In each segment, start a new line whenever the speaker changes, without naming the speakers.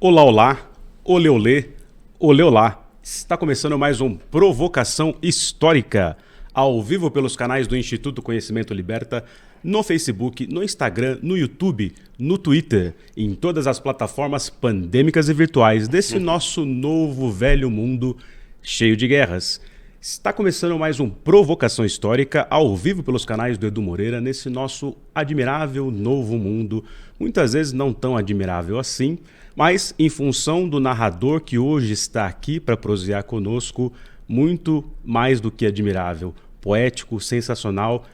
Olá, olá, olê, olê, olê, olá. Está começando mais um Provocação Histórica, ao vivo pelos canais do Instituto Conhecimento Liberta, no Facebook, no Instagram, no YouTube, no Twitter, em todas as plataformas pandêmicas e virtuais desse nosso novo velho mundo cheio de guerras. Está começando mais um Provocação Histórica, ao vivo pelos canais do Edu Moreira, nesse nosso admirável novo mundo, muitas vezes não tão admirável assim, mas em função do narrador que hoje está aqui para prosear conosco, muito mais do que admirável, poético, sensacional,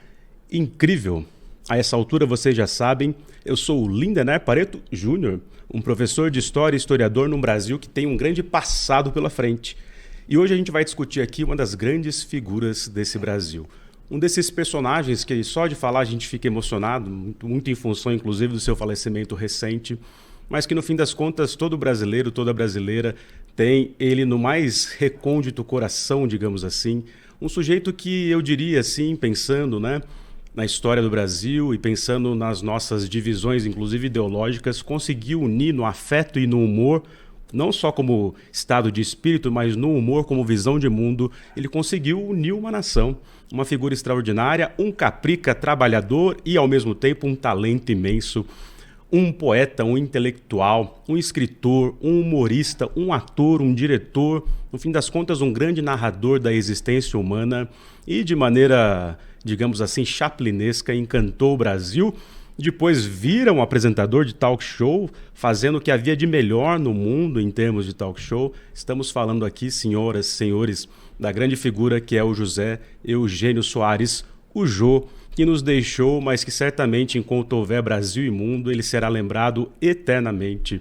incrível. A essa altura vocês já sabem, eu sou o Lindener Pareto Júnior, um professor de História e historiador no Brasil que tem um grande passado pela frente. E hoje a gente vai discutir aqui uma das grandes figuras desse Brasil. Um desses personagens que só de falar a gente fica emocionado, muito em função inclusive do seu falecimento recente, mas que no fim das contas todo brasileiro, toda brasileira tem ele no mais recôndito coração, digamos assim. Um sujeito que eu diria assim, pensando na história do Brasil e pensando nas nossas divisões, inclusive ideológicas, conseguiu unir no afeto e no humor, não só como estado de espírito, mas no humor, como visão de mundo, ele conseguiu unir uma nação. Uma figura extraordinária, um caprica trabalhador e ao mesmo tempo um talento imenso. Um poeta, um intelectual, um escritor, um humorista, um ator, um diretor, no fim das contas um grande narrador da existência humana e de maneira, digamos assim, chaplinesca, encantou o Brasil. Depois vira um apresentador de talk show, fazendo o que havia de melhor no mundo em termos de talk show. Estamos falando aqui, senhoras, senhores, da grande figura que é o José Eugênio Soares, o Jô, que nos deixou, mas que certamente, enquanto houver Brasil e mundo, ele será lembrado eternamente.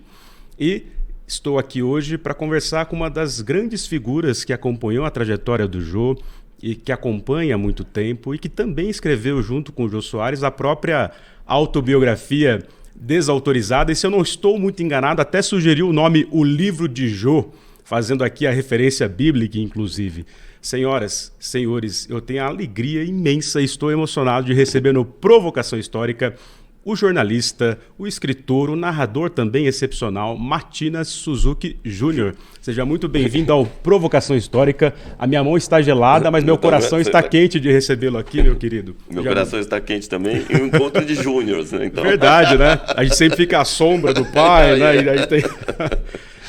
E estou aqui hoje para conversar com uma das grandes figuras que acompanhou a trajetória do Jô e que acompanha há muito tempo e que também escreveu junto com o Jô Soares a própria autobiografia desautorizada. E se eu não estou muito enganado, até sugeriu o nome O Livro de Jô, fazendo aqui a referência bíblica, inclusive. Senhoras, senhores, eu tenho a alegria imensa e estou emocionado de receber no Provocação Histórica o jornalista, o escritor, o narrador também excepcional, Matinas Suzuki Júnior. Seja muito bem-vindo ao Provocação Histórica. A minha mão está gelada, mas meu coração está quente de recebê-lo aqui, meu querido.
Meu coração está quente também e um encontro de júniors, né? Então...
Verdade, né? A gente sempre fica à sombra do pai, né? E aí tem...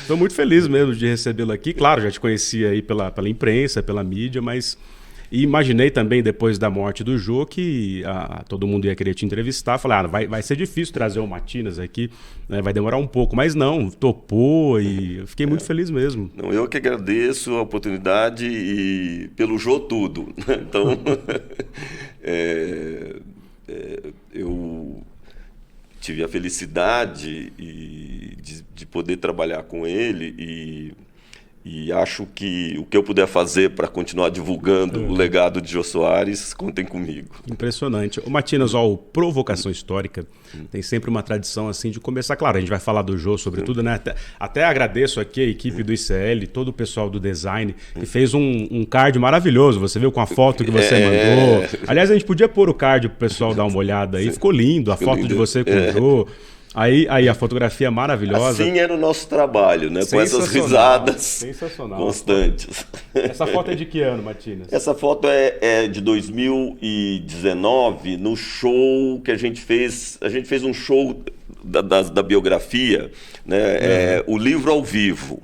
Estou muito feliz mesmo de recebê-lo aqui. Claro, já te conhecia aí pela imprensa, pela mídia, mas e imaginei também depois da morte do Jô que todo mundo ia querer te entrevistar. Falei, vai ser difícil trazer o Matinas aqui, né? Vai demorar um pouco, mas não, topou e eu fiquei muito feliz mesmo.
Não, eu que agradeço a oportunidade e pelo Jô tudo. Então, eu tive a felicidade de poder trabalhar com ele e acho que o que eu puder fazer para continuar divulgando o legado de Jô Soares, contem comigo.
Impressionante. O Matinas, o Provocação Histórica tem sempre uma tradição assim de começar. Claro, a gente vai falar do Jô, sobretudo, né? Até agradeço aqui a equipe do ICL, todo o pessoal do design, que fez um card maravilhoso. Você viu com a foto que você mandou. Aliás, a gente podia pôr o card pro pessoal dar uma olhada aí. Ficou lindo a foto de você com o Jô. Aí a fotografia maravilhosa.
Assim era o nosso trabalho, né? Com essas risadas constantes.
Essa foto é de que ano, Matinas?
Essa foto é de 2019, no show que a gente fez. A gente fez um show da biografia, né? O livro ao vivo,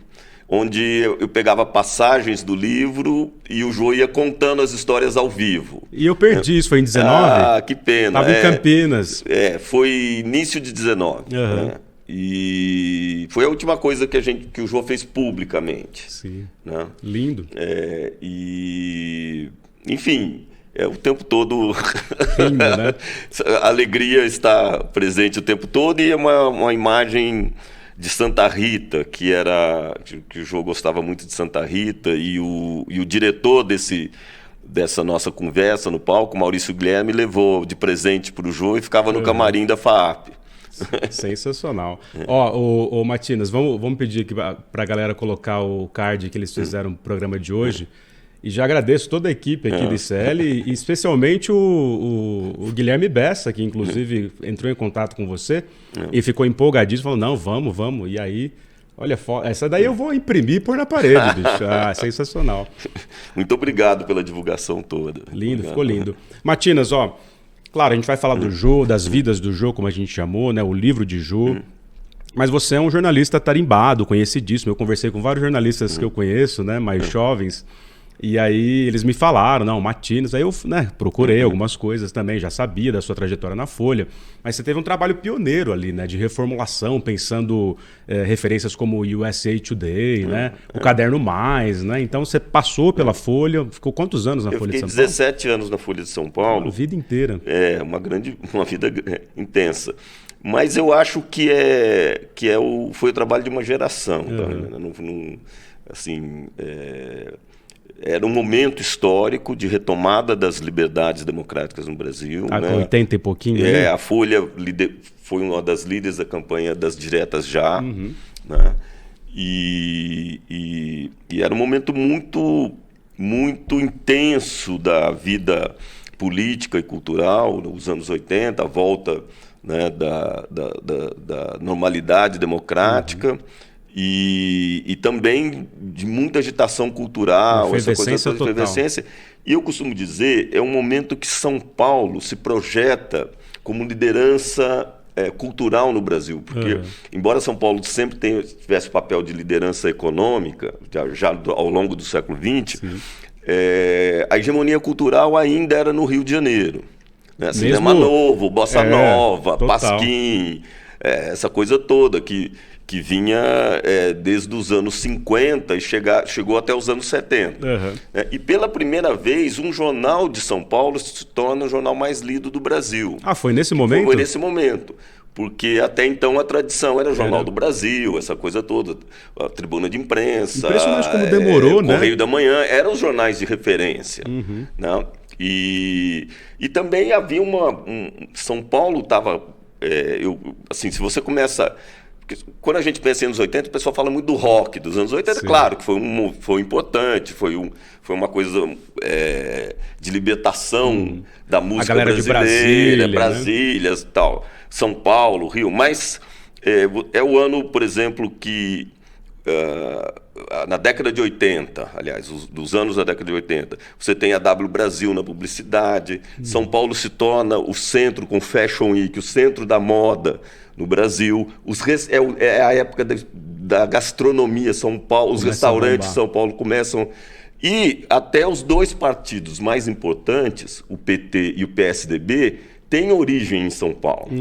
onde eu pegava passagens do livro e o Jô ia contando as histórias ao vivo.
E eu perdi isso, foi em 19?
Ah, que pena.
Estava em Campinas.
Foi início de 19. Né? E foi a última coisa que o Jô fez publicamente.
Sim,
né?
Lindo.
Enfim, o tempo todo
Lindo, né?
A alegria está presente o tempo todo e é uma imagem de Santa Rita, que o Jô gostava muito de Santa Rita, e o diretor dessa nossa conversa no palco, Maurício Guilherme, levou de presente para o Jô e ficava no camarim da FAAP.
Sensacional. Ó, Matinas, vamos pedir aqui para a galera colocar o card que eles fizeram no programa de hoje. E já agradeço toda a equipe aqui do ICL, e especialmente o Guilherme Bessa, que inclusive entrou em contato com você e ficou empolgadíssimo, falou, não, vamos. E aí, olha, essa daí eu vou imprimir e pôr na parede, bicho. Ah, sensacional.
Muito obrigado pela divulgação toda.
Lindo, ficou lindo. Matinas, ó, claro, a gente vai falar do Jô, das vidas do Jô, como a gente chamou, né? O livro de Jô. Mas você é um jornalista tarimbado, conhecidíssimo. Eu conversei com vários jornalistas que eu conheço, né? Mais jovens. E aí eles me falaram, não, Matinas. Aí eu procurei algumas coisas também, já sabia da sua trajetória na Folha. Mas você teve um trabalho pioneiro ali, né? De reformulação, pensando referências como o USA Today, né? O Caderno Mais, né? Então você passou pela Folha, ficou quantos anos na Folha de São Paulo?
Eu fiquei 17 anos na Folha de São Paulo.
A vida inteira.
Uma vida intensa. Mas eu acho que foi o trabalho de uma geração. Era um momento histórico de retomada das liberdades democráticas no Brasil.
Com 80 e pouquinho.
A Folha foi uma das líderes da campanha das diretas já. Né? E era um momento muito, muito intenso da vida política e cultural, nos anos 80, a volta, né, da normalidade democrática. E também de muita agitação cultural, essa coisa toda, efervescência. E eu costumo dizer, é um momento que São Paulo se projeta como liderança cultural no Brasil, porque embora São Paulo sempre tivesse papel de liderança econômica, já ao longo do século XX, a hegemonia cultural ainda era no Rio de Janeiro. Né? Cinema Novo, Bossa Nova, total. Pasquim, essa coisa toda que vinha desde os anos 50 e chegou até os anos 70. E pela primeira vez, um jornal de São Paulo se torna o jornal mais lido do Brasil.
Foi nesse momento?
Foi nesse momento. Porque até então a tradição era o Jornal do Brasil, essa coisa toda, a Tribuna de Imprensa,
impressionante como demorou, né?
Correio da Manhã, eram os jornais de referência. Né? E também havia São Paulo estava... se você começa... Quando a gente pensa em anos 80, o pessoal fala muito do rock dos anos 80, claro que foi importante, foi uma coisa de libertação da música brasileira, Brasília, né? Tal, São Paulo, Rio, mas é o ano, por exemplo, que na década de 80, aliás, dos anos da década de 80, você tem a W Brasil na publicidade, São Paulo se torna o centro com Fashion Week, o centro da moda no Brasil, é a época da gastronomia, São Paulo, os restaurantes de São Paulo começam... E até os dois partidos mais importantes, o PT e o PSDB, têm origem em São Paulo.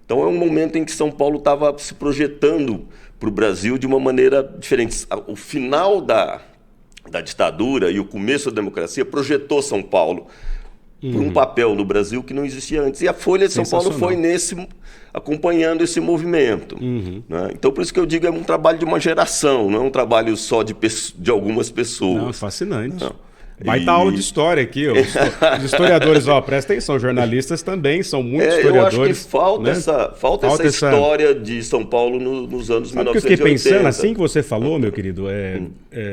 Então é um momento em que São Paulo estava se projetando para o Brasil de uma maneira diferente. O final da ditadura e o começo da democracia projetou São Paulo por um papel no Brasil que não existia antes. E a Folha de São Paulo foi acompanhando esse movimento. Né? Então, por isso que eu digo, é um trabalho de uma geração, não é um trabalho só de algumas pessoas.
Não, fascinante. Não. Baita aula de história aqui. Os historiadores, presta atenção, jornalistas também são muitos historiadores.
Eu acho que falta essa história de São Paulo nos anos 1980.
Eu fiquei pensando, assim que você falou, meu querido,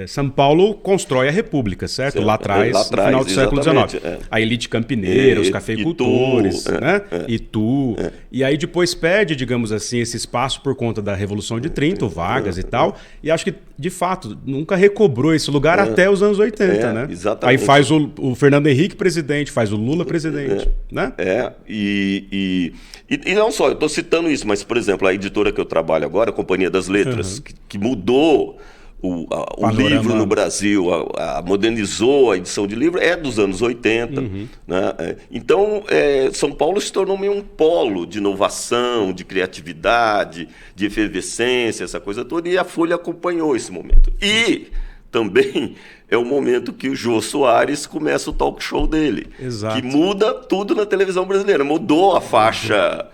São Paulo constrói a República, certo? Lá atrás, no final do século XIX. A elite campineira, os cafeicultores, Itu. E aí depois perde, digamos assim, esse espaço por conta da Revolução de 30, o Vargas e tal. E acho que, de fato, nunca recobrou esse lugar até os anos 80, né?
Exatamente.
Aí faz o Fernando Henrique presidente, faz o Lula presidente, né?
E não só, eu estou citando isso, mas, por exemplo, a editora que eu trabalho agora, a Companhia das Letras, que mudou o livro no Brasil, modernizou a edição de livro, é dos anos 80. Né? Então, São Paulo se tornou meio um polo de inovação, de criatividade, de efervescência, essa coisa toda, e a Folha acompanhou esse momento. E também é o momento que o Jô Soares começa o talk show dele.
Exato.
Que muda tudo na televisão brasileira. Mudou a faixa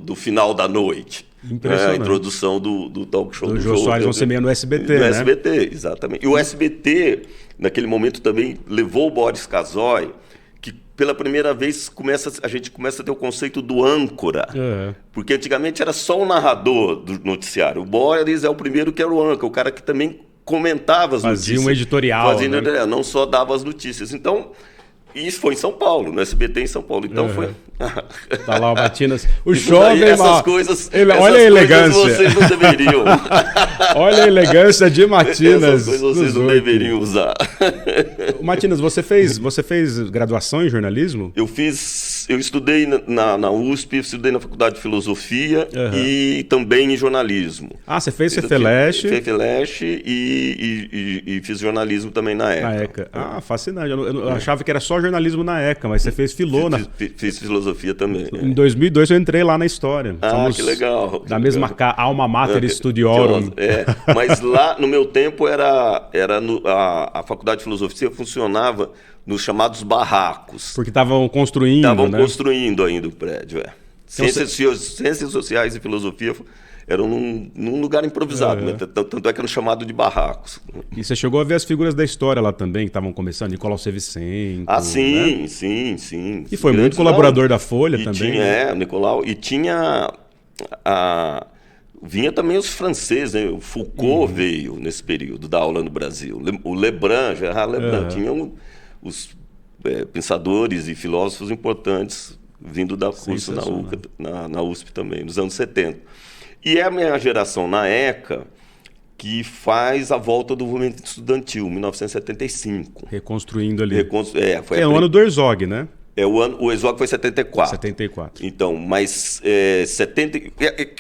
do final da noite. A introdução do talk show do
Jô Soares vão ser meio no SBT,
no
né?
SBT, exatamente. E o SBT, naquele momento, também levou o Boris Casoy, que pela primeira vez, a gente começa a ter o conceito do âncora. Porque antigamente era só o narrador do noticiário. O Boris é o primeiro que era o âncora, o cara que também comentava as notícias.
Fazia um editorial.
Fazia, né? Não só dava as notícias. Então, isso foi em São Paulo, no SBT em São Paulo. Então foi...
Tá lá o Matinas. O jovem...
Essas coisas...
Olha a elegância.
Vocês não deveriam.
Olha a elegância de Matinas.
Essas coisas vocês não deveriam usar.
Matinas, você fez graduação em jornalismo?
Eu estudei na USP, estudei na Faculdade de Filosofia e também em jornalismo.
Ah, você fez FEFELESH?
FEFELESH e fiz jornalismo também na ECA.
Na ECA. Ah, fascinante. Eu achava que era só jornalismo na ECA, mas você fez filô.
Fiz filosofia também.
Em 2002 eu entrei lá na história.
Somos que legal.
Da mesma Alma Mater Studiorum.
Mas lá, no meu tempo, a Faculdade de Filosofia funcionava nos chamados barracos.
Porque estavam construindo,
Estavam construindo ainda o prédio, Ciências sociais e filosofia eram num lugar improvisado, né? Tanto é que eram chamados de barracos.
E você chegou a ver as figuras da história lá também, que estavam começando, Nicolau Sevicento.
Ah, sim,
né?
sim.
E foi muito colaborador da Folha também.
Nicolau. E tinha vinha também os franceses, né? O Foucault veio nesse período da aula no Brasil. O Lebrun, Gerard Lebrun. Tinham os pensadores e filósofos importantes vindo da curso na USP também, nos anos 70. E é a minha geração na ECA que faz a volta do movimento estudantil, 1975.
Reconstruindo ali.
Foi
o ano do Herzog, né?
O Herzog foi 74.
74.
Então, mas 70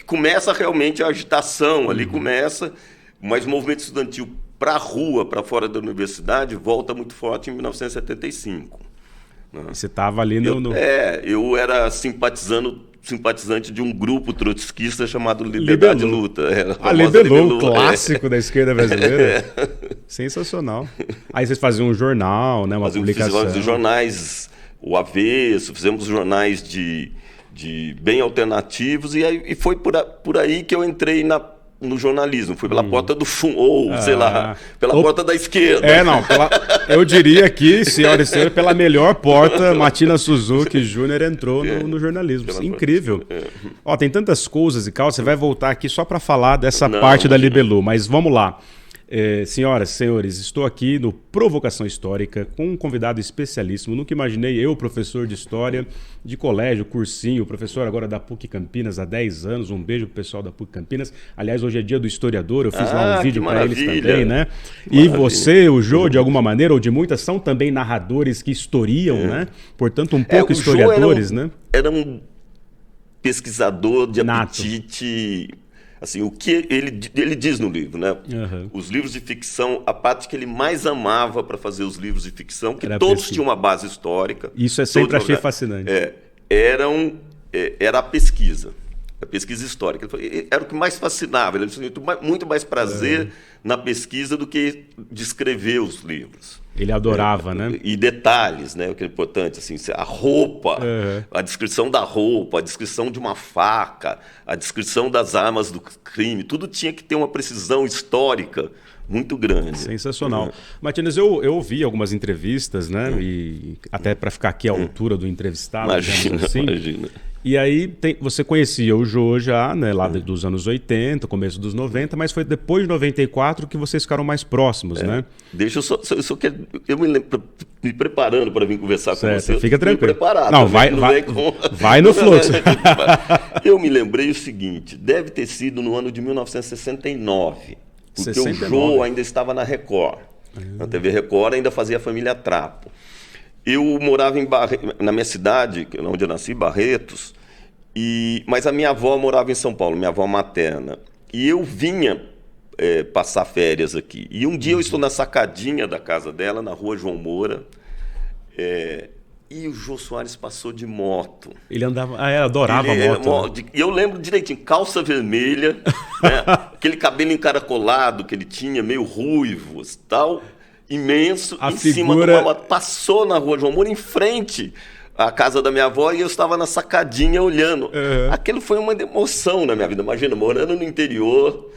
começa realmente a agitação, ali começa, mas o movimento estudantil para a rua, para fora da universidade, volta muito forte em 1975. Né?
Você estava ali no...
Eu era simpatizante de um grupo trotskista chamado Liberdade e Luta.
A Libelu, clássico da esquerda brasileira. Sensacional. Aí vocês faziam um jornal, né? Uma publicação.
Fizemos jornais, o Avesso, fizemos jornais de bem alternativos, e foi por aí que eu entrei no jornalismo. Foi pela porta do fundo, pela porta da esquerda.
Eu diria aqui, senhoras e senhores, pela melhor porta, Matinas Suzuki Júnior entrou no jornalismo. Incrível. Tem tantas coisas e tal, você vai voltar aqui só para falar dessa parte da Libelu, mas vamos lá. Senhoras e senhores, estou aqui no Provocação Histórica com um convidado especialíssimo. Nunca imaginei eu, professor de História, de colégio, cursinho, professor agora da PUC Campinas há 10 anos. Um beijo pro pessoal da PUC Campinas. Aliás, hoje é dia do historiador, eu fiz lá um vídeo para eles também, né? E você, o Jô, de alguma maneira, ou de muitas, são também narradores que historiam, né? Portanto, um pouco historiadores, né?
Era um pesquisador de apetite... Assim, o que ele diz no livro, né? Os livros de ficção, a parte que ele mais amava para fazer os livros de ficção, que todos tinham uma base histórica.
Isso sempre achei fascinante.
Era a pesquisa histórica. Era o que mais fascinava. Ele tinha muito mais prazer na pesquisa do que de escrever os livros.
Ele adorava, né?
E detalhes, né? O que é importante, assim, a roupa, a descrição da roupa, a descrição de uma faca, a descrição das armas do crime, tudo tinha que ter uma precisão histórica muito grande.
Sensacional. Matinas, eu ouvi algumas entrevistas, né? E até para ficar aqui à altura do entrevistado.
Imagina.
E aí você conhecia o Jô já, né, lá dos anos 80, começo dos 90, mas foi depois de 94 que vocês ficaram mais próximos, né?
Deixa eu me preparando para vir conversar com você.
Fica tranquilo.
Preparado.
Não, vai no fluxo.
Eu me lembrei o seguinte, deve ter sido no ano de 1969, porque 69. O Jô ainda estava na Record. Na TV Record ainda fazia a Família Trapo. Eu morava na minha cidade, onde eu nasci, Barretos, mas a minha avó morava em São Paulo, minha avó materna. E eu vinha passar férias aqui. E um dia eu estou na sacadinha da casa dela, na rua João Moura, e o Jô Soares passou de moto.
Ele andava... adorava a moto.
E eu lembro direitinho, calça vermelha, né, aquele cabelo encaracolado que ele tinha, meio ruivo e tal... imenso, cima de uma moto. Passou na rua João Moura, em frente à casa da minha avó, e eu estava na sacadinha olhando. Aquilo foi uma emoção na minha vida. Imagina, morando no interior,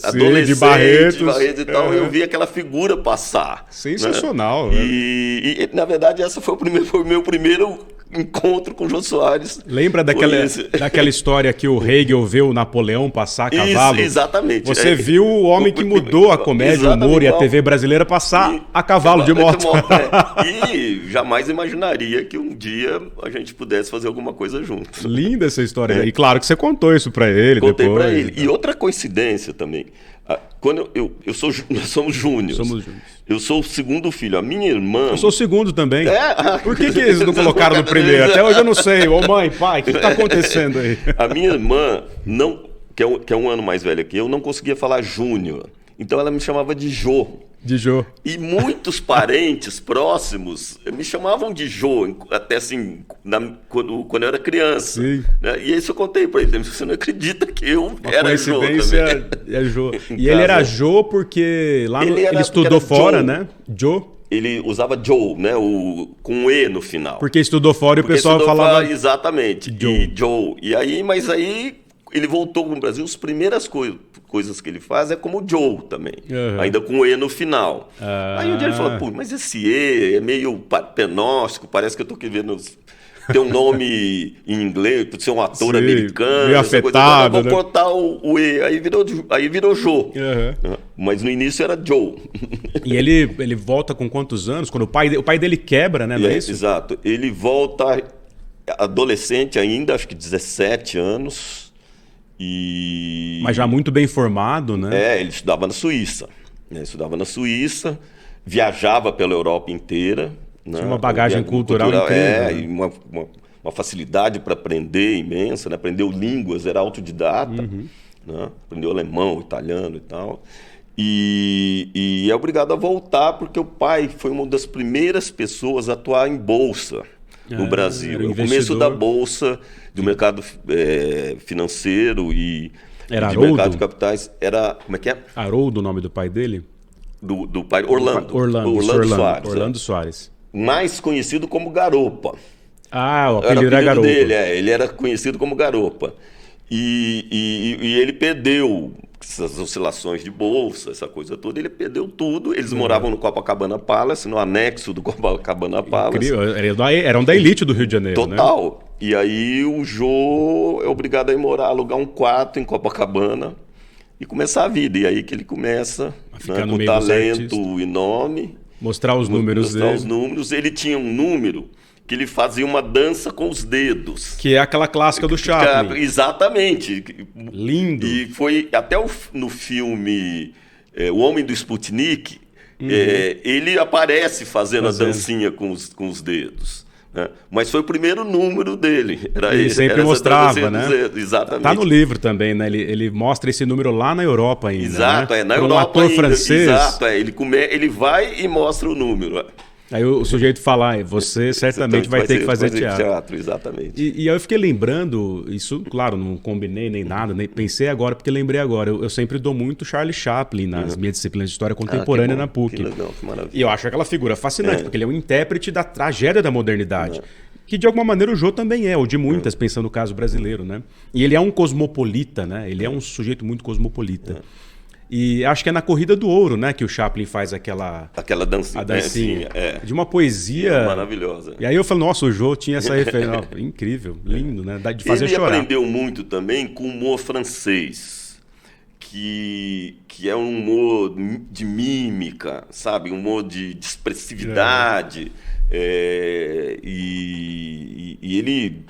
adolescente,
de Barretos
e tal, eu vi aquela figura passar.
Sensacional.
Né? E, na verdade, essa foi o meu primeiro encontro com o Jô Soares.
Lembra daquela história que o Hegel vê o Napoleão passar a cavalo?
Isso, exatamente.
Você viu o homem que mudou a comédia, o humor e a TV brasileira passar a cavalo de moto.
E jamais imaginaria que um dia a gente pudesse fazer alguma coisa junto.
Linda essa história. E claro que você contou isso pra ele.
Contei
depois.
Pra ele. E outra coincidência também. Quando nós somos júniores. Eu sou o segundo filho. A minha irmã...
Eu sou o segundo também. Por que eles não colocaram no primeiro? Até hoje eu não sei. Ô mãe, pai, o que está acontecendo aí?
A minha irmã, que é um ano mais velha que eu, não conseguia falar Júnior. Então ela me chamava de Jô.
De Jô.
E muitos parentes próximos me chamavam de Jô, até assim, quando eu era criança.
Sim.
Né? E isso eu contei para ele. Você não acredita que eu era Jô também.
É Jô. E ele era Jô porque lá ele estudou fora, Joe, né? Jô.
Ele usava Joe, né? Com E no final.
Porque estudou fora e o pessoal falava...
Exatamente.
Joe.
E Joe. E aí, mas aí ele voltou no Brasil, as primeiras coisas que ele faz é como Joe também, ainda com E no final. Aí um dia ele falou, pô, mas esse E é meio penóstico, parece que eu tô querendo ter um nome em inglês, ser um ator americano,
meio afetado,
vou cortar o E, aí virou Joe. Mas no início era Joe.
E ele volta com quantos anos? Quando o pai dele quebra, né? Não é isso?
Exato. Ele volta adolescente ainda, acho que 17 anos.
Mas já muito bem formado, né?
Ele estudava na Suíça. Né? Viajava pela Europa inteira. Né?
Tinha uma bagagem cultural incrível.
E uma facilidade para aprender imensa. Né? Aprendeu línguas, era autodidata. Né? Aprendeu alemão, italiano e tal. E é obrigado a voltar porque o pai foi uma das primeiras pessoas a atuar em bolsa no Brasil. O começo da bolsa, do mercado financeiro e de mercado de capitais. Era, como é que é?
Haroldo, o nome do pai dele?
Do pai, Orlando Soares.
Orlando Soares.
Mais conhecido como Garopa.
O apelido era Garopa.
Dele, ele era conhecido como Garopa. E ele perdeu essas oscilações de bolsa, essa coisa toda, ele perdeu tudo. Eles moravam no Copacabana Palace, no anexo do Copacabana Palace.
Incrível. Eram da elite do Rio de Janeiro,
total. Né? E aí o Jô é obrigado a ir alugar um quarto em Copacabana e começar a vida. E aí que ele começa, com talento e nome.
Mostrar os números dele.
Os números. Ele tinha um número que ele fazia uma dança com os dedos.
Que é aquela clássica do Chaplin.
Exatamente.
Lindo.
E foi até no filme O Homem do Sputnik, ele aparece fazendo a dancinha com os dedos. Né? Mas foi o primeiro número dele.
Ele sempre mostrava, né?
Exatamente.
Tá no livro também, né? Ele mostra esse número lá na Europa ainda.
Exato,
né?
Na Europa. Um
ator
ainda.
francês.
Exato, ele vai e mostra o número.
Aí o sujeito fala, você certamente vai ter que fazer teatro.
Exatamente.
E aí eu fiquei lembrando, isso, claro, não combinei nem nada, nem pensei agora, porque lembrei agora. Eu sempre dou muito Charlie Chaplin nas minhas disciplinas de história contemporânea na PUC.
Que legal, que maravilha.
E eu acho aquela figura fascinante, porque ele é um intérprete da tragédia da modernidade. Que de alguma maneira o Jô também ou de muitas, pensando no caso brasileiro, né? E ele é um cosmopolita, né? Ele é um sujeito muito cosmopolita. E acho que é na Corrida do Ouro, né, que o Chaplin faz aquela dancinha. A dancinha. De uma poesia
maravilhosa.
E aí eu falo, nossa, o Jô tinha essa referência. Incrível, lindo, né? De fazer chorar.
Ele aprendeu muito também com o humor francês, que é um humor de mímica, sabe? Um humor de expressividade. E ele,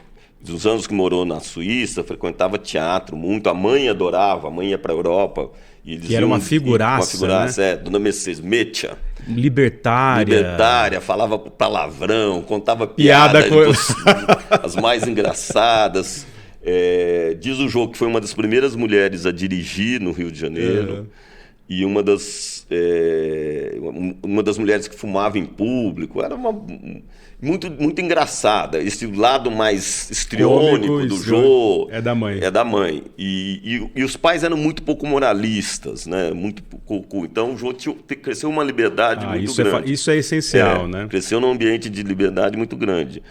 dos anos que morou na Suíça, frequentava teatro muito. A mãe adorava, a mãe ia para a Europa.
Que era uma figuraça,
né? Dona Mercedes Mecha.
Libertária,
falava palavrão, contava piada as mais engraçadas. Diz o Jô que foi uma das primeiras mulheres a dirigir no Rio de Janeiro. E uma das mulheres que fumava em público. Era muito engraçada. Esse lado mais histriônico do Jô
é da mãe.
E os pais eram muito pouco moralistas, né? Muito pouco. Então o Jô cresceu uma liberdade muito grande.
Isso é essencial, né?
Cresceu num ambiente de liberdade muito grande.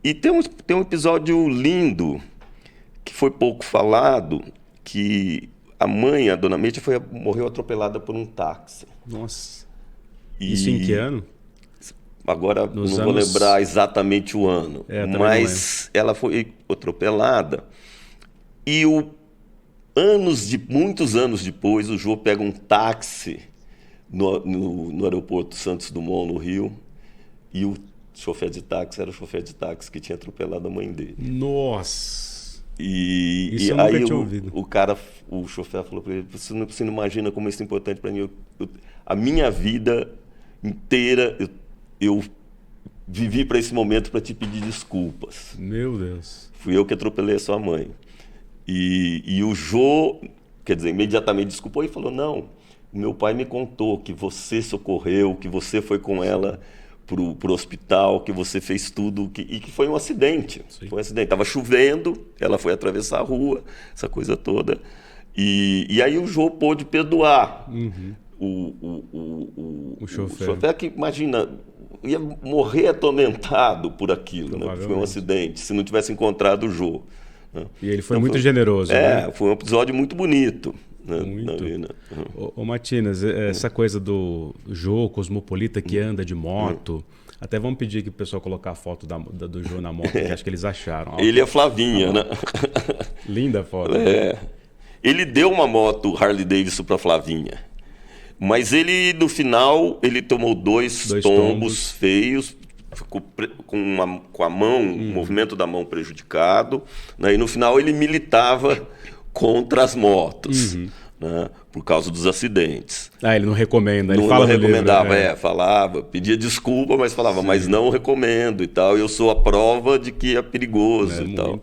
E tem um episódio lindo que foi pouco falado, que a mãe, a dona Meite, morreu atropelada por um táxi.
Nossa. Isso em que ano?
Agora não vou lembrar exatamente o ano, mas ela foi atropelada e muitos anos depois, o Jô pega um táxi no aeroporto Santos Dumont, no Rio, e o chofer de táxi era o chofer de táxi que tinha atropelado a mãe dele.
Nossa!
Isso eu aí o chofer falou para ele, você não imagina como isso é importante para mim. A minha vida inteira eu vivi para esse momento para te pedir desculpas.
Meu Deus.
Fui eu que atropelei a sua mãe. E o Jô, quer dizer, imediatamente desculpou e falou, não, o meu pai me contou que você socorreu, que você foi com ela pro hospital, que você fez tudo, e que foi um acidente. Sim. Foi um acidente. Estava chovendo, ela foi atravessar a rua, essa coisa toda. E aí o Jô pôde perdoar o chofer, que, imagina, ia morrer atormentado por aquilo, né? Foi um acidente, se não tivesse encontrado o Jô. Né?
E ele foi muito generoso. Né?
Foi um episódio muito bonito. Né?
Muito. Ô Matinas, essa coisa do Jô, cosmopolita que anda de moto, até vamos pedir aqui pro pessoal colocar a foto do Jô na moto, que acho que eles acharam.
Ele e a Flavinha, né?
Linda a foto.
Ele deu uma moto Harley Davidson para Flavinha, mas ele, no final, ele tomou dois tombos feios, ficou com a mão, o movimento da mão prejudicado, né? E no final ele militava contra as motos, né? Por causa dos acidentes.
Ele não recomenda, ele
não recomendava, falava, pedia desculpa, mas falava, mas não recomendo e tal, eu sou a prova de que é perigoso e tal.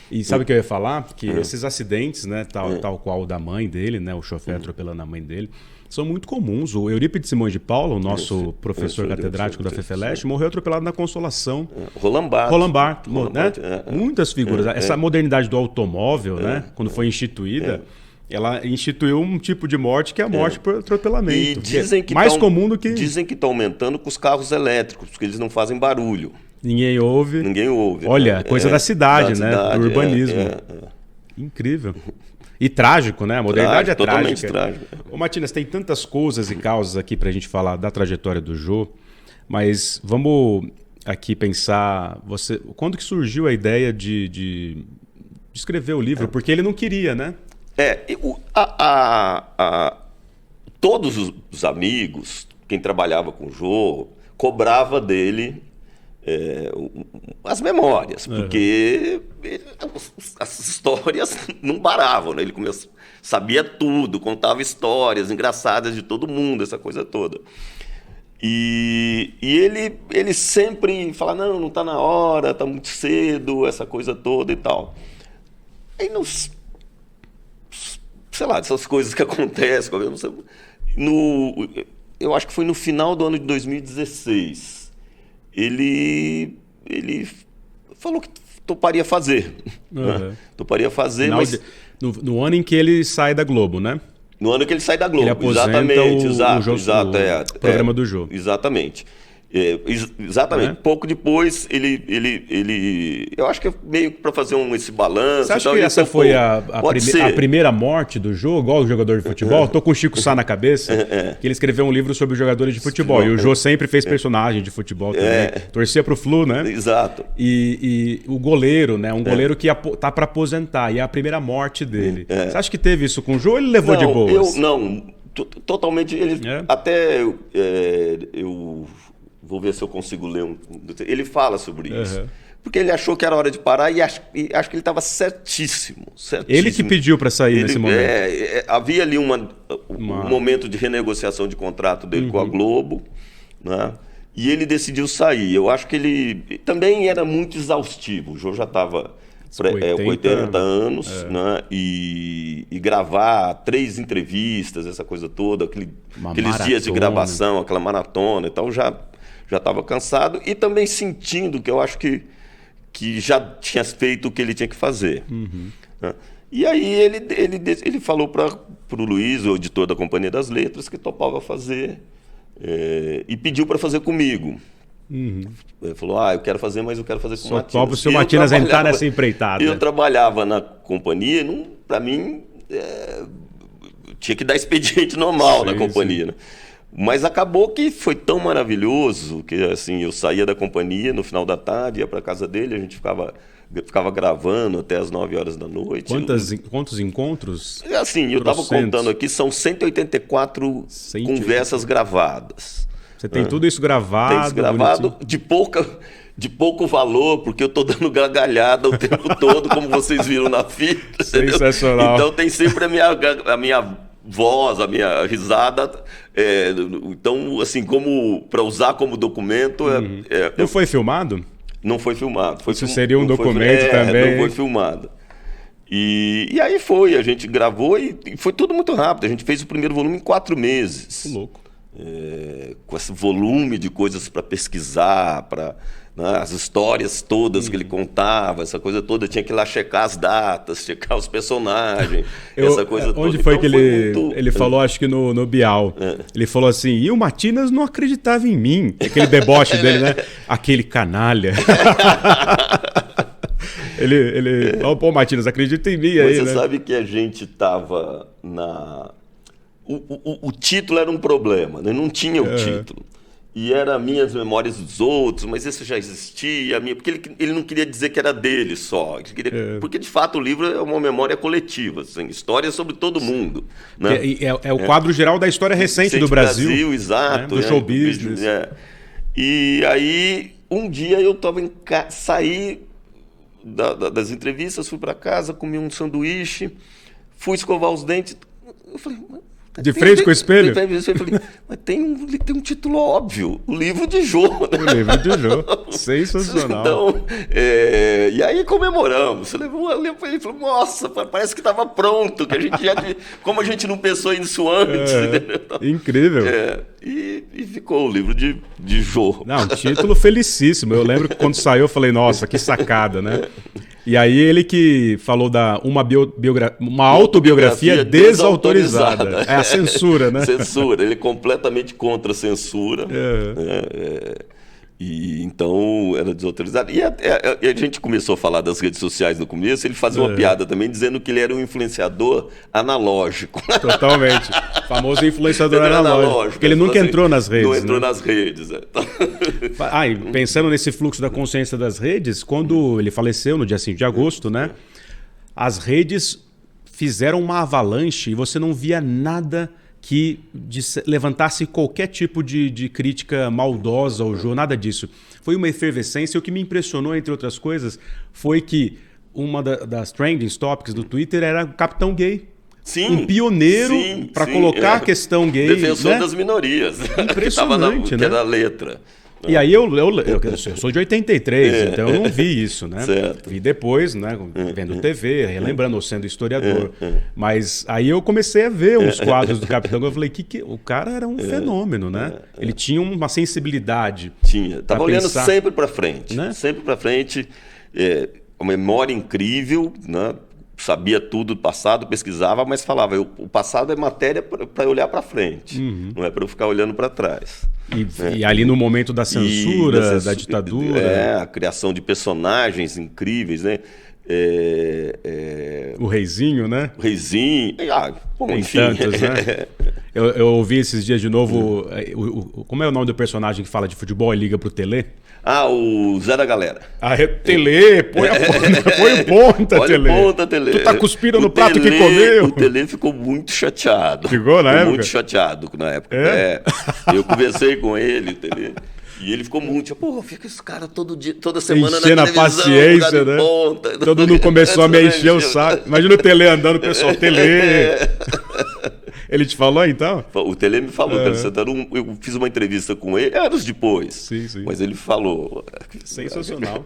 E sabe o que eu ia falar? Que esses acidentes, né, tal qual o da mãe dele, né, o chofer atropelando a mãe dele, são muito comuns. O Eurípides Simões de Paula, o nosso professor catedrático da FEFELESH, morreu atropelado na Consolação.
Roland Barthes,
né? Muitas figuras. Essa modernidade do automóvel, né, quando foi instituída, ela instituiu um tipo de morte que é a morte por atropelamento.
E dizem que
mais comum do que...
Dizem que está aumentando com os carros elétricos, porque eles não fazem barulho.
Ninguém ouve. Olha, coisa da cidade, né? Do urbanismo. Incrível. E trágico, né? A modernidade
totalmente
trágica.
Trágico.
Ô, Matinas, tem tantas coisas e causas aqui pra gente falar da trajetória do Jô, mas vamos aqui pensar, quando que surgiu a ideia de escrever o livro? Porque ele não queria, né?
Todos os amigos, quem trabalhava com o Jô, cobrava dele as memórias, porque as histórias não paravam, né? Ele sabia tudo, contava histórias engraçadas de todo mundo, essa coisa toda. E ele sempre fala, não está na hora, está muito cedo, essa coisa toda e tal. Aí sei lá, essas coisas que acontecem, eu acho que foi no final do ano de 2016. Ele falou que toparia fazer. Né? Toparia fazer, mas...
No ano em que ele sai da Globo, né?
No ano que ele sai da Globo,
ele aposenta
exatamente.
O programa do Jô.
Exatamente. Exatamente. Pouco depois, eu acho que é meio para fazer esse balanço.
Você acha que essa foi a primeira morte do Jô, igual o jogador de futebol? Tô com o Chico Sá na cabeça, que ele escreveu um livro sobre os jogadores de futebol. E o Jô sempre fez personagem de futebol também. Torcia pro Flu, né?
Exato.
E o goleiro, né? Um goleiro que tá para aposentar. E é a primeira morte dele. Você acha que teve isso com o Jô ou ele levou de boas?
Totalmente. Até eu... Vou ver se eu consigo ler Ele fala sobre isso. Porque ele achou que era hora de parar e acho que ele estava certíssimo.
Ele que pediu para sair nesse momento.
Havia ali um momento de renegociação de contrato dele com a Globo, né? E ele decidiu sair. Eu acho que ele também era muito exaustivo. O Jô já estava com 80 anos, né? E gravar 3 entrevistas, essa coisa toda, aqueles dias de gravação, aquela maratona e tal, já estava cansado e também sentindo que eu acho que já tinha feito o que ele tinha que fazer. Né? E aí ele falou para o Luiz, o editor da Companhia das Letras, que topava fazer e pediu para fazer comigo. Ele falou, eu quero fazer, mas eu quero fazer com o Matinas. Só topa
o seu Matinas entrar nessa empreitada.
Eu trabalhava na companhia, para mim, tinha que dar expediente normal na
Sim,
companhia, né? Mas acabou que foi tão maravilhoso que assim, eu saía da companhia no final da tarde, ia para casa dele, a gente ficava gravando até as 9 horas da noite.
Quantos encontros?
Assim, eu estava contando aqui, são 184 conversas gravadas.
Você tem tudo isso gravado?
Tem isso gravado de pouco valor, porque eu estou dando gargalhada o tempo todo, como vocês viram na fita.
Sensacional.
Então tem sempre a minha voz, a minha risada. Então, assim, para usar como documento...
Não foi filmado?
Não foi filmado.
Isso seria um documento também.
Não foi filmado. E aí a gente gravou e foi tudo muito rápido. A gente fez o primeiro volume em 4 meses.
Que louco.
Com esse volume de coisas para pesquisar, né, as histórias todas que ele contava, essa coisa toda, tinha que ir lá checar as datas, checar os personagens, essa coisa toda.
Onde foi então, que ele falou, acho que no Bial, ele falou assim, e o Matinas não acreditava em mim, aquele deboche dele, né? Aquele canalha. ele falou, pô, Matinas, acredita em mim. Mas
aí,
você
sabe que a gente estava O título era um problema, né? Não tinha o título. E era Minhas Memórias dos Outros, mas isso já existia, porque ele não queria dizer que era dele só. Porque, de fato, o livro é uma memória coletiva, assim, história sobre todo mundo. Né?
É o quadro geral da história recente do Brasil.
Exato.
Do show business.
E aí, um dia eu saí das entrevistas, fui para casa, comi um sanduíche, fui escovar os dentes. Eu falei...
De frente com o espelho?
Eu falei, mas tem um título óbvio, o livro de Jô. Né?
O livro de Jô, sensacional.
Então, e aí comemoramos. Você levou ele falou, nossa, parece que estava pronto, que a gente como a gente não pensou nisso antes.
Incrível.
E ficou o livro de Jô.
Não, título felicíssimo. Eu lembro que quando saiu eu falei, nossa, que sacada, né? E aí ele que falou uma autobiografia desautorizada. É a censura, né?
Censura, ele é completamente contra a censura. E então era desautorizado. E a gente começou a falar das redes sociais no começo, ele fazia uma piada também dizendo que ele era um influenciador analógico.
Totalmente. Famoso influenciador analógico. Porque ele nunca entrou nas redes.
Não entrou nas redes.
E pensando nesse fluxo da consciência das redes, quando ele faleceu no dia 5 de agosto, né? As redes fizeram uma avalanche e você não via nada que levantasse qualquer tipo de crítica maldosa ao Jô, nada disso. Foi uma efervescência. E o que me impressionou, entre outras coisas, foi que uma das trending topics do Twitter era o Capitão Gay.
Sim,
um pioneiro para colocar a questão gay.
Defensor, né? Das minorias.
Impressionante,
que
né?
era a letra.
E aí eu sou de 83, então eu não vi isso, né?
Certo.
Vi depois, né? Vendo TV, relembrando, sendo historiador. Mas aí eu comecei a ver uns quadros do Capitão, eu falei, o cara era um fenômeno, né? Ele tinha uma sensibilidade.
Tinha. Estava olhando sempre para frente.
Né?
Sempre para frente. Uma memória incrível, né? Sabia tudo do passado, pesquisava, mas falava, o passado é matéria para olhar para frente, não é para eu ficar olhando para trás.
E ali no momento da censura, da ditadura...
a criação de personagens incríveis, né?
O Reizinho, né?
O Reizinho,
tem
enfim.
Tantos, né? Eu ouvi esses dias de novo, como é o nome do personagem que fala de futebol e liga pro Tele?
O Zé da Galera.
Tele, põe o ponta, Tele.
Tele.
Tu tá cuspindo no prato que comeu.
O Tele ficou muito chateado.
Ficou na época?
Muito chateado na época. Eu conversei com ele, Tele. E ele ficou muito, fica esse cara toda semana
enchendo
na televisão,
a paciência, né?
Ponta.
Todo mundo começou a me encher o saco. Imagina o Tele andando, o pessoal, Tele. Ele te falou, então?
O Tele me falou, eu fiz uma entrevista com ele, anos depois.
Sim.
Mas ele falou.
Sensacional.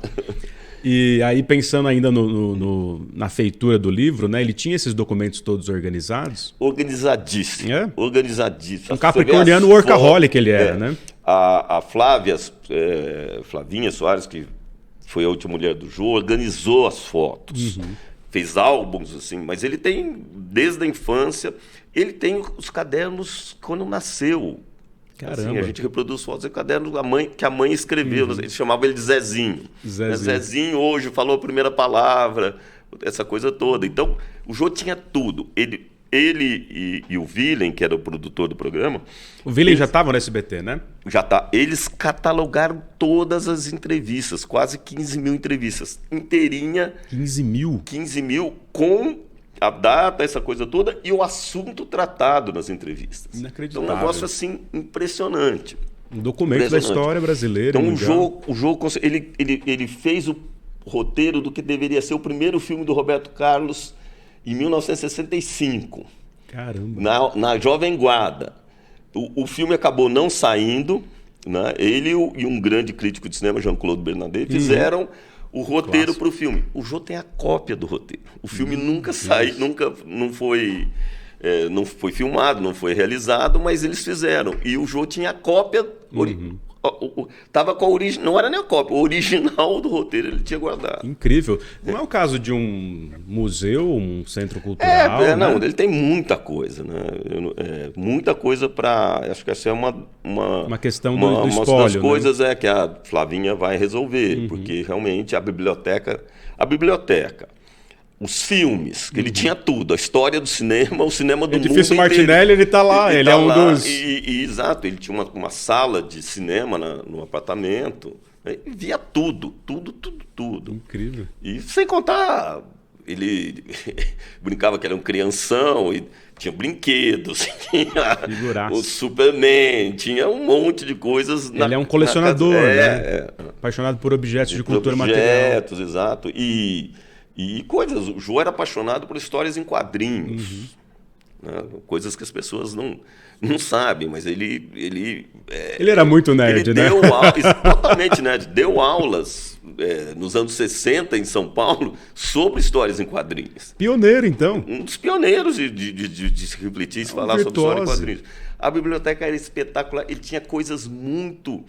E aí, pensando ainda na feitura do livro, né? Ele tinha esses documentos todos organizados?
Organizadíssimo. Organizadíssimo.
Um capricorniano workaholic ele era, né?
A Flavinha Soares, que foi a última mulher do Jô, organizou as fotos. Fez álbuns, assim, mas ele tem, desde a infância, ele tem os cadernos quando nasceu.
Caramba.
Assim, a gente reproduz fotos em cadernos que a mãe escreveu. Ele chamava ele de Zezinho. Zezinho hoje falou a primeira palavra, essa coisa toda. Então, o Jô tinha tudo. ele e o Willem, que era o produtor do programa...
O Willem já estava no SBT, né?
Já tá. Eles catalogaram todas as entrevistas, quase 15 mil entrevistas, inteirinha.
15 mil?
15 mil com a data, essa coisa toda, e o assunto tratado nas entrevistas.
Inacreditável.
Então, um negócio assim impressionante.
Um documento da história brasileira.
Então, o jogo ele fez o roteiro do que deveria ser o primeiro filme do Roberto Carlos em 1965.
Caramba.
Na Jovem Guarda. O filme acabou não saindo, né? Ele e um grande crítico de cinema, Jean-Claude Bernardet, fizeram o roteiro para o filme. O Jô tem a cópia do roteiro. O filme nunca saiu, não foi filmado, não foi realizado, mas eles fizeram. E o Jô tinha a cópia. Tava com a origem, não era nem a cópia, o original do roteiro ele tinha guardado.
Incrível. Não é o caso de um museu, um centro cultural? Né?
Não, ele tem muita coisa, né? Muita coisa para. Acho que essa é uma
questão do espólio.
Uma das coisas é que a Flavinha vai resolver, porque realmente a biblioteca, os filmes, que ele tinha tudo, a história do cinema, o cinema do mundo inteiro.
Edifício Martinelli, ele está lá, ele é um dos...
Exato, ele tinha uma sala de cinema no apartamento, né, e via tudo.
Incrível.
E sem contar, ele brincava que era um crianção, e tinha brinquedos, tinha o Superman, tinha um monte de coisas.
Ele é um colecionador, né? Apaixonado por objetos de cultura material.
Objetos, exato. E coisas. O Jô era apaixonado por histórias em quadrinhos. Né? Coisas que as pessoas não sabem, mas ele
era muito nerd, né?
Totalmente nerd. Deu aulas nos anos 60 em São Paulo sobre histórias em quadrinhos.
Pioneiro, então.
Um dos pioneiros de se refletir e falar sobre história em quadrinhos. A biblioteca era espetacular. Ele tinha coisas muito...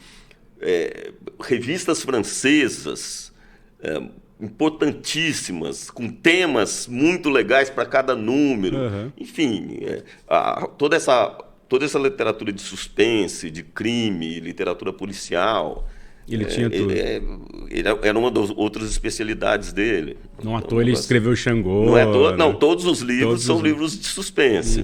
revistas francesas... importantíssimas, com temas muito legais para cada número. Enfim, toda essa literatura de suspense, de crime, literatura policial.
Ele tinha tudo.
Era uma das outras especialidades dele.
Não à toa ele escreveu Xangô.
Não, todos os livros são livros de suspense.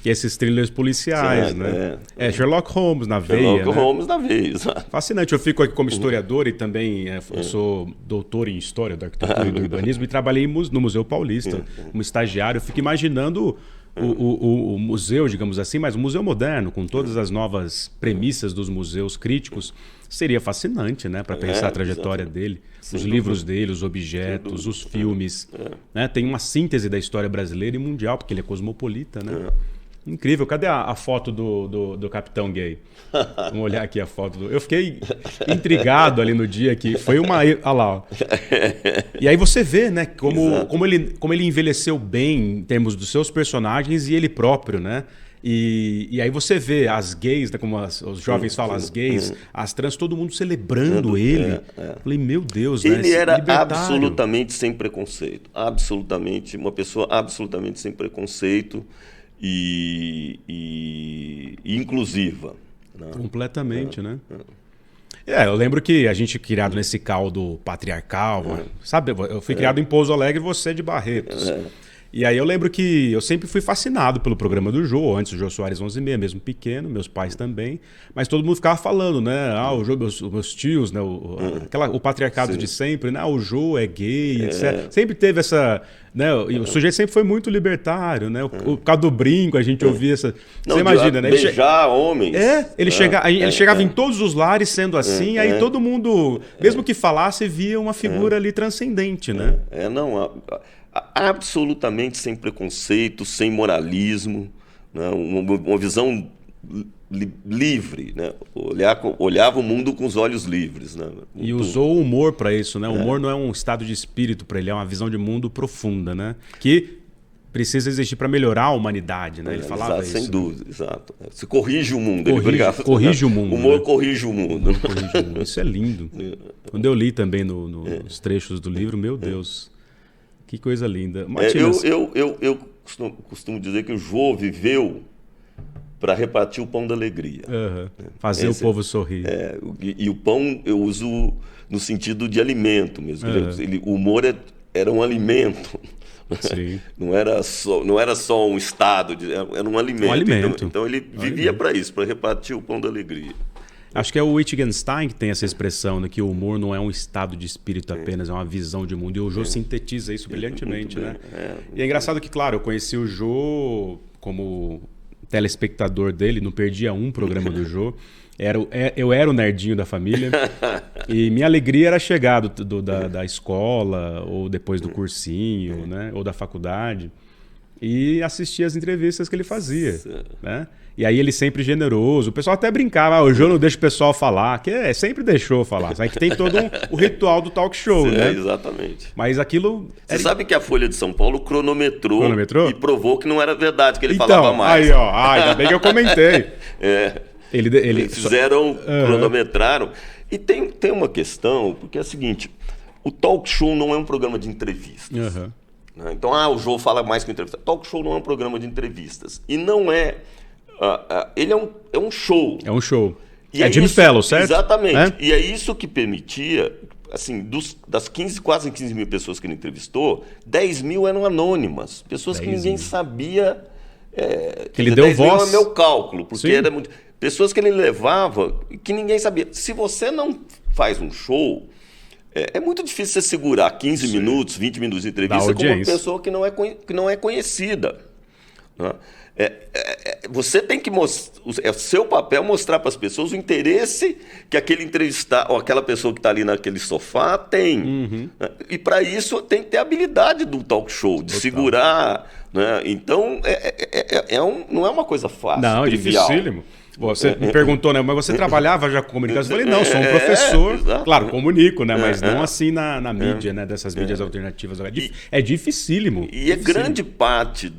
E esses thrillers policiais, né? Sherlock Holmes na veia.
Sherlock Holmes na veia, exato.
Fascinante. Eu fico aqui como historiador e também eu sou doutor em História da Arquitetura e do Urbanismo e trabalhei no Museu Paulista, como estagiário. Eu fico imaginando o museu, digamos assim, mas o museu moderno, com todas as novas premissas dos museus críticos, seria fascinante, né? Para pensar a trajetória dele, os livros dele, os objetos, os filmes. Né? Tem uma síntese da história brasileira e mundial, porque ele é cosmopolita, né? Incrível. Cadê a foto do Capitão Gay? Vamos olhar aqui a foto. Eu fiquei intrigado ali no dia que foi uma... Olha lá. Ó. E aí você vê, né, como ele envelheceu bem em termos dos seus personagens e ele próprio, né? E aí você vê as gays, né, como os jovens falam, as gays, as trans, todo mundo celebrando ele. Falei, meu Deus, né?
Ele era absolutamente sem preconceito. Absolutamente, uma pessoa absolutamente sem preconceito e inclusiva. Né?
Completamente, né? Eu lembro que a gente criado nesse caldo patriarcal, sabe? Eu fui criado em Pouso Alegre, você de Barretos. E aí eu lembro que eu sempre fui fascinado pelo programa do Jô, antes do Jô Soares 11h30, mesmo pequeno, meus pais também, mas todo mundo ficava falando, né? O Jô, meus tios, né? O patriarcado de sempre, né? O Jô é gay, etc. Sempre teve essa... Né? E o sujeito sempre foi muito libertário, né? O causa do brinco, a gente ouvia essa...
Não,
você imagina, né?
Beijar homens.
Ele chegava em todos os lares sendo assim, aí todo mundo, mesmo que falasse, via uma figura ali transcendente, né?
Absolutamente sem preconceito, sem moralismo, né? Uma visão livre, né? Olhava o mundo com os olhos livres, né?
E usou o humor para isso, né? O humor não é um estado de espírito para ele, é uma visão de mundo profunda, né? Que precisa existir para melhorar a humanidade, né? Ele falava isso.
Sem dúvida, exato. Se corrige o mundo.
Corrige o mundo.
O humor corrige o mundo.
Isso é lindo. Quando eu li também nos trechos do livro, meu Deus, que coisa linda. Matias,
eu costumo dizer que o Jô viveu para repartir o pão da alegria.
Fazer o povo sorrir.
E o pão eu uso no sentido de alimento mesmo. O humor era um alimento.
Sim.
Não era só um estado, era um alimento.
Um alimento.
Então ele vivia para isso, para repartir o pão da alegria.
Acho que é o Wittgenstein que tem essa expressão, né, que o humor não é um estado de espírito apenas, é uma visão de mundo. E o Jô sintetiza isso brilhantemente, né? E é engraçado que, claro, eu conheci o Jô como telespectador dele, não perdia um programa do Jô. Eu era o nerdinho da família e minha alegria era chegar da escola ou depois do cursinho, né, ou da faculdade e assistir as entrevistas que ele fazia, né? E aí ele sempre generoso. O pessoal até brincava, o Jô não deixa o pessoal falar, que sempre deixou falar. Sabe que tem todo o ritual do talk show, né?
Exatamente.
Mas aquilo...
Você sabe que a Folha de São Paulo cronometrou e provou que não era verdade, que ele falava mais.
Aí, ó, ainda bem que eu comentei. Eles
fizeram, cronometraram. E tem uma questão, porque é a seguinte, o talk show não é um programa de entrevistas. Né? Então, o Jô fala mais que entrevista. Talk show não é um programa de entrevistas. E não é... ele é um show.
É um show. E Jimmy Fallon, certo?
Exatamente. E é isso que permitia, assim, das quase 15 mil pessoas que ele entrevistou, 10 mil eram anônimas. Pessoas que ninguém sabia...
que ele deu
10
voz.
mil é meu cálculo, porque era muito... Pessoas que ele levava que ninguém sabia. Se você não faz um show, é muito difícil você segurar 15 minutos, 20 minutos de entrevista com uma pessoa que não é conhecida. Né? Você tem que mostrar, é seu papel mostrar para as pessoas o interesse que aquele entrevistado ou aquela pessoa que está ali naquele sofá tem. E para isso tem que ter a habilidade do talk show, de segurar. Né? Então, não é uma coisa fácil.
Não,
trivial.
É dificílimo. Você me perguntou, né? Mas você trabalhava já com comunicação? Eu falei, não, sou um professor. Claro, comunico, né? Mas não assim na mídia, né? Dessas mídias alternativas. É dificílimo.
E grande parte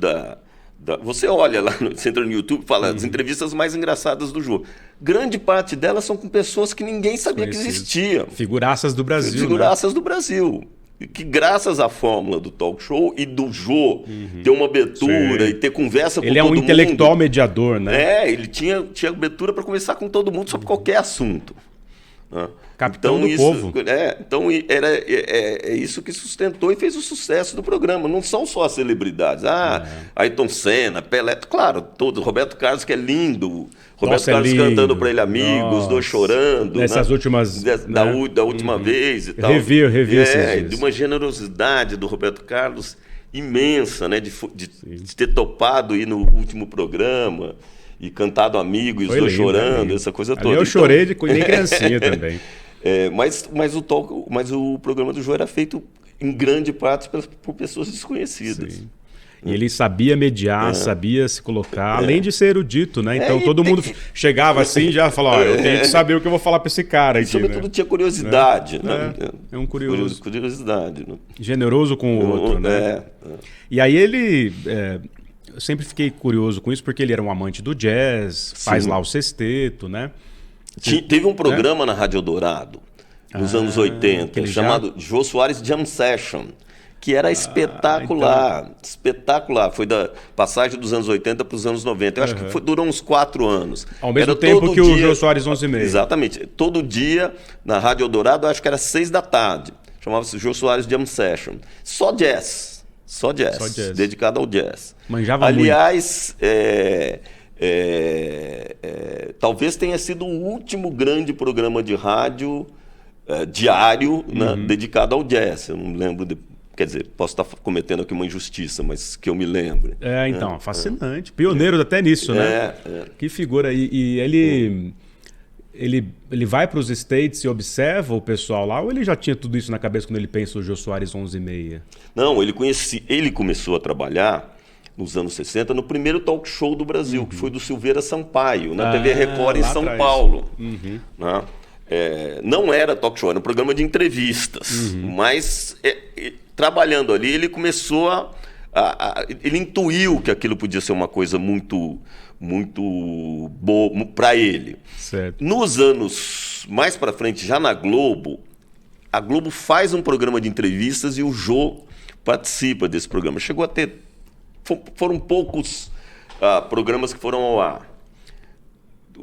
você olha lá, você entra no YouTube e fala as entrevistas mais engraçadas do Jô. Grande parte delas são com pessoas que ninguém sabia que existiam.
Figuraças do Brasil.
Figuraças do Brasil. Que graças à fórmula do talk show e do Jô ter uma abertura e ter conversa com todo mundo.
Ele é um intelectual mediador, né?
Ele tinha abertura para conversar com todo mundo sobre qualquer assunto.
Capitão do povo.
Então é isso que sustentou e fez o sucesso do programa. Não são só as celebridades. Ayrton Senna, Pelé, claro, Roberto Carlos, que é lindo. Roberto Carlos cantando para ele Amigos, os dois chorando.
Nessas últimas...
Da última vez e tal.
Revi
de uma generosidade do Roberto Carlos imensa, né? De ter topado ir no último programa e cantado Amigo e os dois chorando, essa coisa toda.
Eu chorei de nem criancinha também.
Mas o programa do Jô era feito em grande parte por pessoas desconhecidas.
Sim. E ele sabia mediar, sabia se colocar, além de ser erudito, né? Então todo mundo chegava assim e já falava, eu tenho que saber o que eu vou falar para esse cara aqui.
E sobretudo tinha curiosidade.
É um curioso.
Curiosidade. Né?
Generoso com o outro, né? E aí ele... eu sempre fiquei curioso com isso, porque ele era um amante do jazz, faz lá o sexteto, né?
Teve um programa na Rádio Eldorado, nos anos 80, chamado Jô Soares Jam Session, que era espetacular. Espetacular. Foi da passagem dos anos 80 para os anos 90. Eu acho que durou uns 4 anos.
Ao mesmo tempo que o Jô Soares 11h30.
Exatamente. Todo dia, na Rádio Eldorado, acho que era 6 da tarde. Chamava-se Jô Soares Jam Session. Só jazz. Dedicado ao jazz.
Manjava
Aliás, talvez tenha sido o último grande programa de rádio diário, né, dedicado ao jazz. Eu não lembro... Quer dizer, posso estar cometendo aqui uma injustiça, mas que eu me lembro.
Fascinante. Pioneiro até nisso, né? Que figura. E ele vai para os States e observa o pessoal lá, ou ele já tinha tudo isso na cabeça quando ele pensa o Jô Soares 11h30?
Não, ele começou a trabalhar nos anos 60 no primeiro talk show do Brasil, que foi do Silveira Sampaio, na TV Record em São Paulo. Né? Não era talk show, era um programa de entrevistas, mas... trabalhando ali, ele começou ele intuiu que aquilo podia ser uma coisa muito, muito boa para ele.
Certo.
Nos anos mais para frente, já na Globo, a Globo faz um programa de entrevistas e o Jô participa desse programa. Chegou a ter... Foram poucos programas que foram ao ar.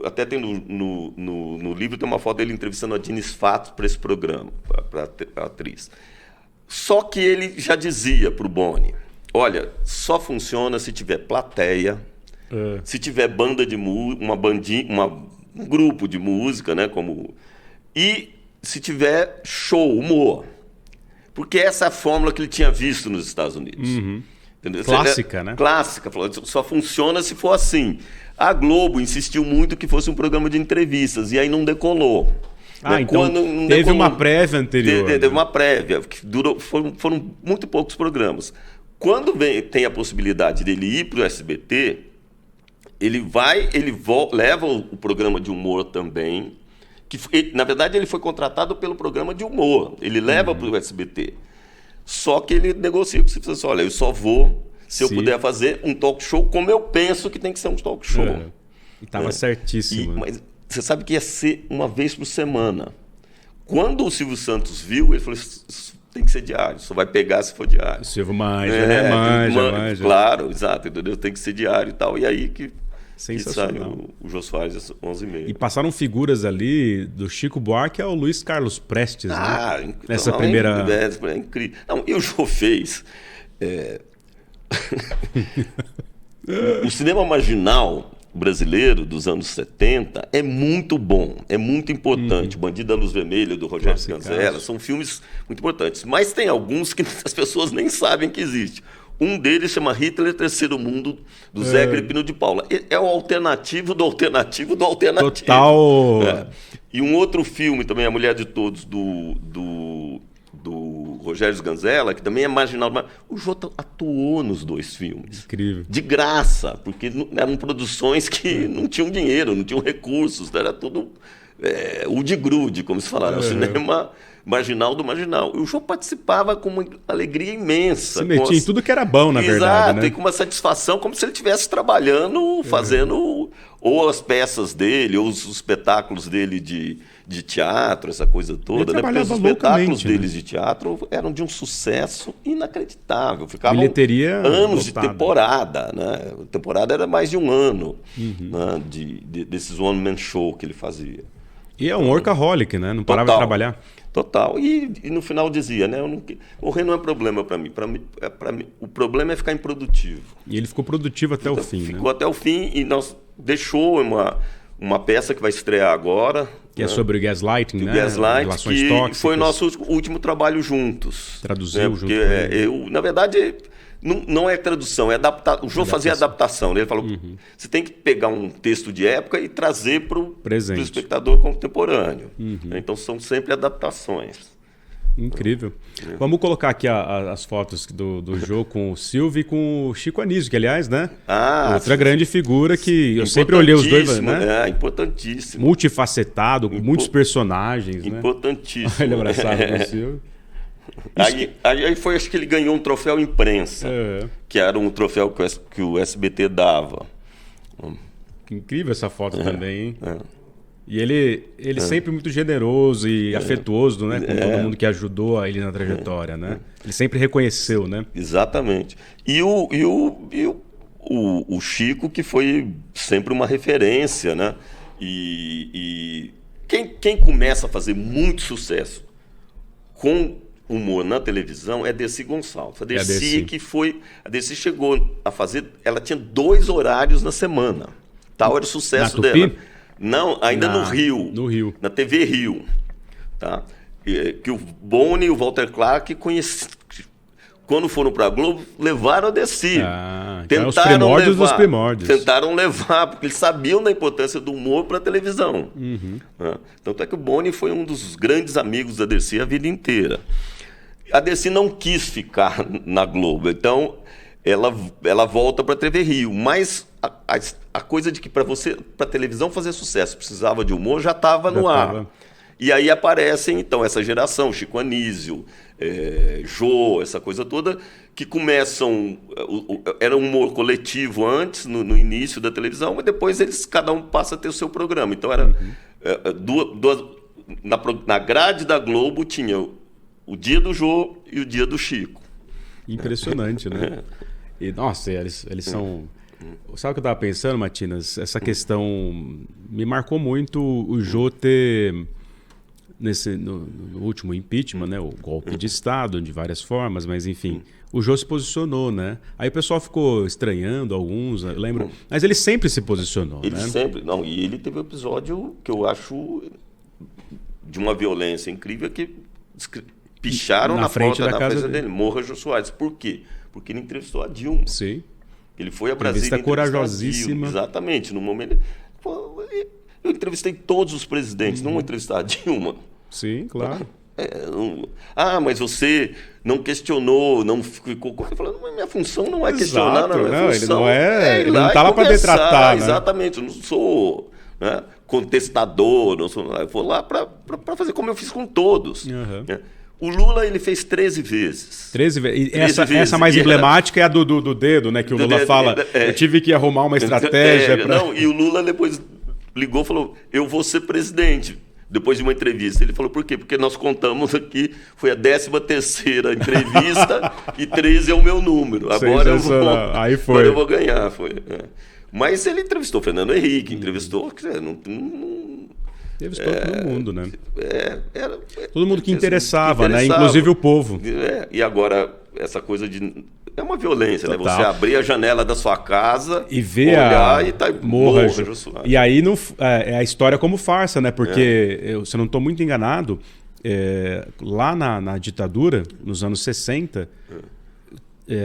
Até tem no livro tem uma foto dele entrevistando a Diniz Fato para esse programa, para a atriz. Só que ele já dizia para o Boni, Olha, só funciona se tiver plateia, se tiver banda de música, um grupo de música, né? E se tiver show, humor. Porque essa é a fórmula que ele tinha visto nos Estados Unidos. Entendeu?
Clássica, né?
Clássica. Só funciona se for assim. A Globo insistiu muito que fosse um programa de entrevistas, e aí não decolou.
Né? Então teve uma prévia anterior.
Teve uma prévia, que foram muito poucos programas. Quando tem a possibilidade dele ir para o SBT, ele leva o programa de humor também, na verdade ele foi contratado pelo programa de humor, ele leva para o SBT. Só que ele negocia com você, assim, olha, eu só vou se eu puder fazer um talk show como eu penso que tem que ser um talk show.
E estava certíssimo.
Mas você sabe que ia ser uma vez por semana. Quando o Silvio Santos viu, ele falou, isso tem que ser diário, só vai pegar se for diário.
O Silvio manja, né? Manja.
Claro, exato, entendeu? Tem que ser diário e tal. E aí que sai o Jô Soares às 11h30.
E passaram figuras ali do Chico Buarque ao Luiz Carlos Prestes, né? Nessa primeira...
É incrível. Não, e o Jô fez... O cinema marginal brasileiro dos anos 70 é muito bom, é muito importante. Bandido da Luz Vermelha, do Rogério Sganzella, são filmes muito importantes. Mas tem alguns que as pessoas nem sabem que existe. Um deles chama Hitler Terceiro Mundo, do Zé Agripino de Paula. É o alternativo do alternativo do alternativo.
Total.
E um outro filme também, A Mulher de Todos, do Rogério Sganzella, que também é marginal. O Jota atuou nos dois filmes.
Incrível.
De graça, porque eram produções que não tinham dinheiro, não tinham recursos, era tudo o de grude, como se falava, o cinema marginal do marginal. E o Jô participava com uma alegria imensa.
Se metia em tudo que era bom, na verdade.
Exato,
né?
E com uma satisfação, como se ele estivesse trabalhando, fazendo ou as peças dele, ou os espetáculos dele de teatro, essa coisa toda. Né? Porque os espetáculos deles de teatro eram de um sucesso inacreditável. Ficavam
bilheteria
anos
lotada.
De temporada. Né? A temporada era mais de um ano, né? Desses one-man show que ele fazia.
E é um workaholic, né? Não parava de trabalhar.
Total. E no final dizia, né? Morrer não é problema para mim. O problema é ficar improdutivo.
E ele ficou produtivo até o fim,
Ficou até o fim e deixou uma peça que vai estrear agora.
Que é sobre o gaslighting, né?
Gaslight,
relações
que
tóxicas.
foi o nosso último trabalho juntos.
Traduziu
porque
junto.
na verdade, não é tradução, é adaptação. O Jô fazia adaptação. Né? Ele falou, você tem que pegar um texto de época e trazer para o espectador contemporâneo. Então, são sempre adaptações.
Incrível. Vamos colocar aqui as fotos do Jô com o Silvio e com o Chico Anísio, que aliás, né? Outra grande figura que eu sempre olhei os dois, né?
Importantíssimo.
Multifacetado, com muitos personagens, né?
Importantíssimo.
Ele abraçado com o Silvio.
Aí foi, acho que ele ganhou um troféu imprensa, que era um troféu que o SBT dava.
Que incrível essa foto também, hein? E ele sempre muito generoso e afetuoso, né? Com todo mundo que ajudou ele na trajetória, né? Ele sempre reconheceu, né?
Exatamente. E o Chico, que foi sempre uma referência, né? E quem começa a fazer muito sucesso com humor na televisão é Dercy Gonçalves. A Dercy chegou a fazer... Ela tinha 2 horários na semana. Tal era o sucesso dela. Não, ainda no Rio.
No Rio.
Na TV Rio. Tá? Que o Boni e o Walter Clark quando foram para a Globo, levaram a Dercy.
Tentaram os primórdios dos primórdios.
Tentaram levar, porque eles sabiam da importância do humor para a televisão. Tanto é que o Boni foi um dos grandes amigos da Dercy a vida inteira. A Dercy não quis ficar na Globo, então ela volta para a TV Rio. Mas a coisa de que para a televisão fazer sucesso precisava de humor já estava no ar. E aí aparecem, então, essa geração, Chico Anísio, Jô, essa coisa toda, que começam... Era um humor coletivo antes, no início da televisão, mas depois cada um passa a ter o seu programa. Então, era na grade da Globo tinha o dia do Jô e o dia do Chico.
Impressionante, né? E, nossa, eles são... Sabe o que eu estava pensando, Matinas? Essa questão me marcou muito o Jô ter no último impeachment, né? O golpe de Estado, de várias formas, mas enfim, o Jô se posicionou, né? Aí o pessoal ficou estranhando, alguns, eu lembro, mas ele sempre se posicionou,
Ele
né?
sempre, não, e ele teve um episódio que eu acho de uma violência incrível que picharam na frente da casa dele. Morra Jô Soares. Por quê? Porque ele entrevistou a Dilma.
Sim.
Ele foi a Brasília
entrevista corajosíssima.
Exatamente. No momento... Eu entrevistei todos os presidentes, não vou entrevistar a Dilma.
Sim, claro.
Mas você não questionou, não ficou... Falando, minha função não é questionar,
Exato,
minha função
ele não está lá para detratar, né?
Exatamente, eu não sou... Né, contestador, não sou, eu vou lá para fazer como eu fiz com todos. Né? O Lula ele fez 13 vezes.
13 vezes. E essa mais emblemática é a do dedo, né? Que o Lula fala, eu tive que arrumar uma estratégia.
Não, e o Lula depois ligou e falou, eu vou ser presidente. Depois de uma entrevista. Ele falou, por quê? Porque nós contamos aqui, foi a 13ª entrevista e 13 é o meu número. Agora eu vou ganhar. Mas ele entrevistou Fernando Henrique, entrevistou...
Entrevistou todo mundo, né? Todo mundo que interessava, né? Inclusive o povo.
E agora, essa coisa de... É uma violência, né? Você abrir a janela da sua casa
e ver
olhar e tá
morra. E aí não, é a história como farsa, né? Porque, se eu não estou muito enganado, lá na ditadura, nos anos 60...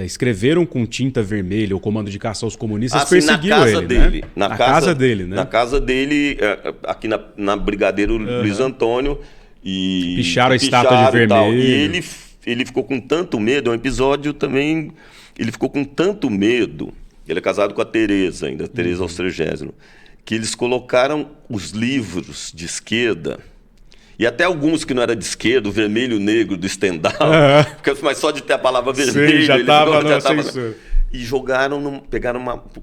escreveram com tinta vermelha o comando de caça aos comunistas, perseguiu ele, né? Na casa dele, né?
Na casa dele, aqui na Brigadeiro Luiz Antônio. E
picharam a estátua de vermelho.
E ele ficou com tanto medo, é um episódio também... Ele ficou com tanto medo, ele é casado com a Tereza ainda, Tereza Austrégésimo, que eles colocaram os livros de esquerda... E até alguns que não era de esquerda, o vermelho e o negro do Stendhal, mas só de ter a palavra vermelho...
Sim, já estava...
E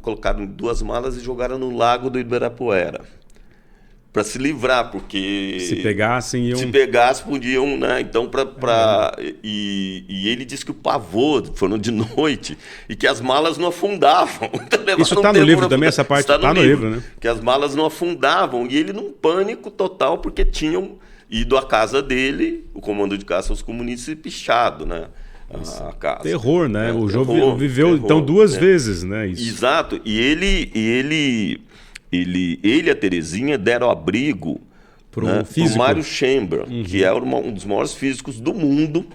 colocaram em 2 malas e jogaram no lago do Ibirapuera. Para se livrar, porque...
Se pegassem,
podiam, né? Então, e ele disse que o pavor foram de noite e que as malas não afundavam. Então,
isso está no livro também, essa parte está no livro, né?
Que as malas não afundavam. E ele num pânico total, porque tinham ido à casa dele, o comando de caça aos comunistas, e pichado, né? A casa.
Terror, né? O Jô viveu, então, 2 vezes, né? Isso.
Exato. E ele e a Terezinha deram abrigo para o Mário Chamber, que é um dos maiores físicos do mundo,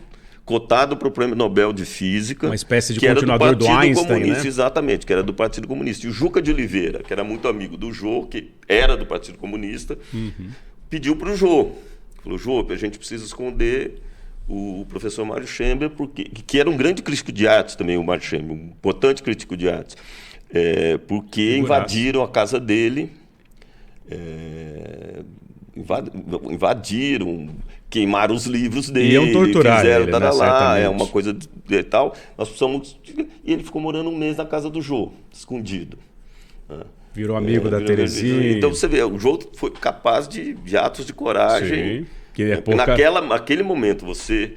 cotado para o Prêmio Nobel de Física.
Uma espécie de continuador do Einstein, né?
Exatamente, que era do Partido Comunista. E o Juca de Oliveira, que era muito amigo do Jô, que era do Partido Comunista, pediu para o Jô. Falou, Jô, a gente precisa esconder o professor Mário Chamber, que era um grande crítico de artes também, o Mário Chamber, um importante crítico de artes. Porque invadiram a casa dele, invadiram, queimaram os livros dele,
iam torturar
fizeram
ele, né,
uma coisa e tal. Nós precisamos, e ele ficou morando 1 mês na casa do Jô, escondido.
Virou amigo da Terezinha.
Então você vê, o Jô foi capaz de atos de coragem.
Sim, que é
naquele momento você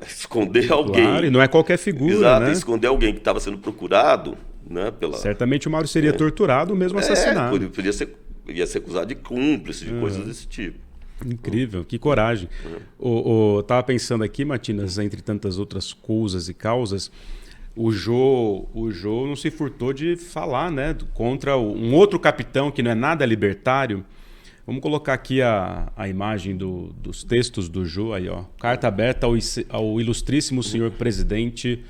esconder alguém.
Claro, e não é qualquer figura,
exato,
né?
Esconder alguém que estava sendo procurado, né,
certamente o Mário seria torturado ou mesmo assassinado.
Ia ser acusado de cúmplice, de coisas desse tipo.
Incrível, que coragem. Eu estava pensando aqui, Matinas, entre tantas outras coisas e causas, o Jô não se furtou de falar, né, contra um outro capitão que não é nada libertário. Vamos colocar aqui a imagem dos textos do Jô, aí, ó. Carta aberta ao ilustríssimo senhor presidente.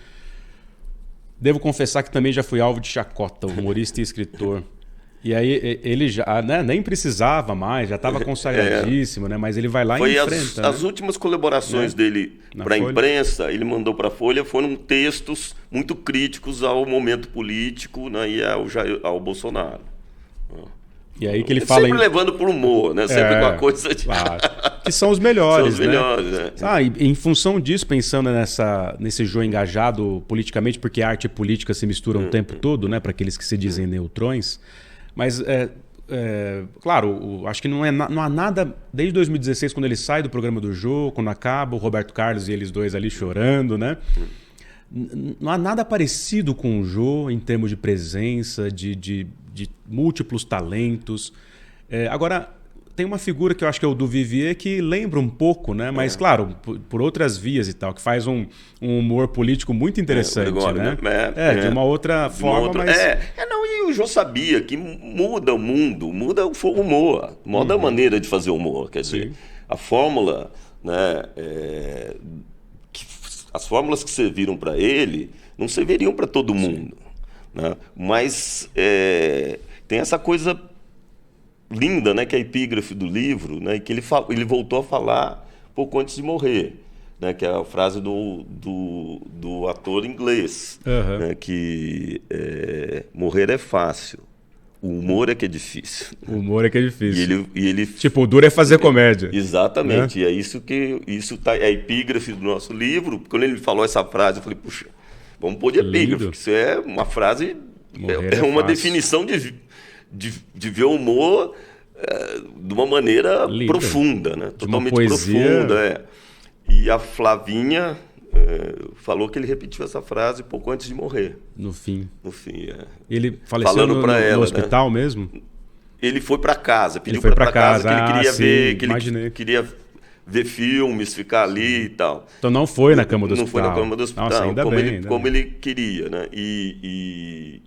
Devo confessar que também já fui alvo de chacota, humorista e escritor. E aí ele já nem precisava mais, já estava consagradíssimo, né? Mas ele vai lá e enfrenta.
As últimas colaborações dele para a imprensa, ele mandou para a Folha, foram textos muito críticos ao momento político, né, e ao Bolsonaro.
E aí que ele fala
sempre levando por humor, né? Sempre com a coisa de...
Claro. Que são os melhores,
são os melhores, né?
E em função disso, pensando nesse Jô engajado politicamente, porque arte e política se misturam o tempo todo, né? Para aqueles que se dizem neutrões. Mas, claro, acho que não há nada... Desde 2016, quando ele sai do programa do Jô, quando acaba, o Roberto Carlos e eles dois ali chorando, né? Não há nada parecido com o Jô em termos de presença, de múltiplos talentos. Agora, tem uma figura que eu acho que é o do Vivier que lembra um pouco, né? Mas, claro, por outras vias e tal, que faz um humor político muito interessante, né? De uma outra forma, mas...
Não, e o Jô sabia que muda o mundo, muda o humor, muda a maneira de fazer humor. Quer dizer, a fórmula, né? As fórmulas que serviram para ele não serviriam para todo mundo, né? Mas tem essa coisa linda, né, que é a epígrafe do livro, né, e que ele voltou a falar pouco antes de morrer, né, que é a frase do ator inglês, né, que morrer é fácil, o humor é que é difícil.
O humor é que é difícil.
E ele
tipo, o duro é fazer comédia.
Exatamente, né? E é isso que é a epígrafe do nosso livro. Quando ele falou essa frase, eu falei, puxa, vamos pôr de epígrafe, porque isso é uma frase, é uma definição de ver o humor de uma maneira profunda, né? Totalmente profunda. E a Flavinha falou que ele repetiu essa frase pouco antes de morrer.
No fim.
Ele
faleceu no hospital, né? Mesmo?
Ele foi para casa, pediu para casa, que ele queria ver, que ele queria ver filmes, ficar ali e tal.
Então não foi na cama do hospital.
Não foi na cama do hospital,
nossa, ainda bem,
como ele queria, né? E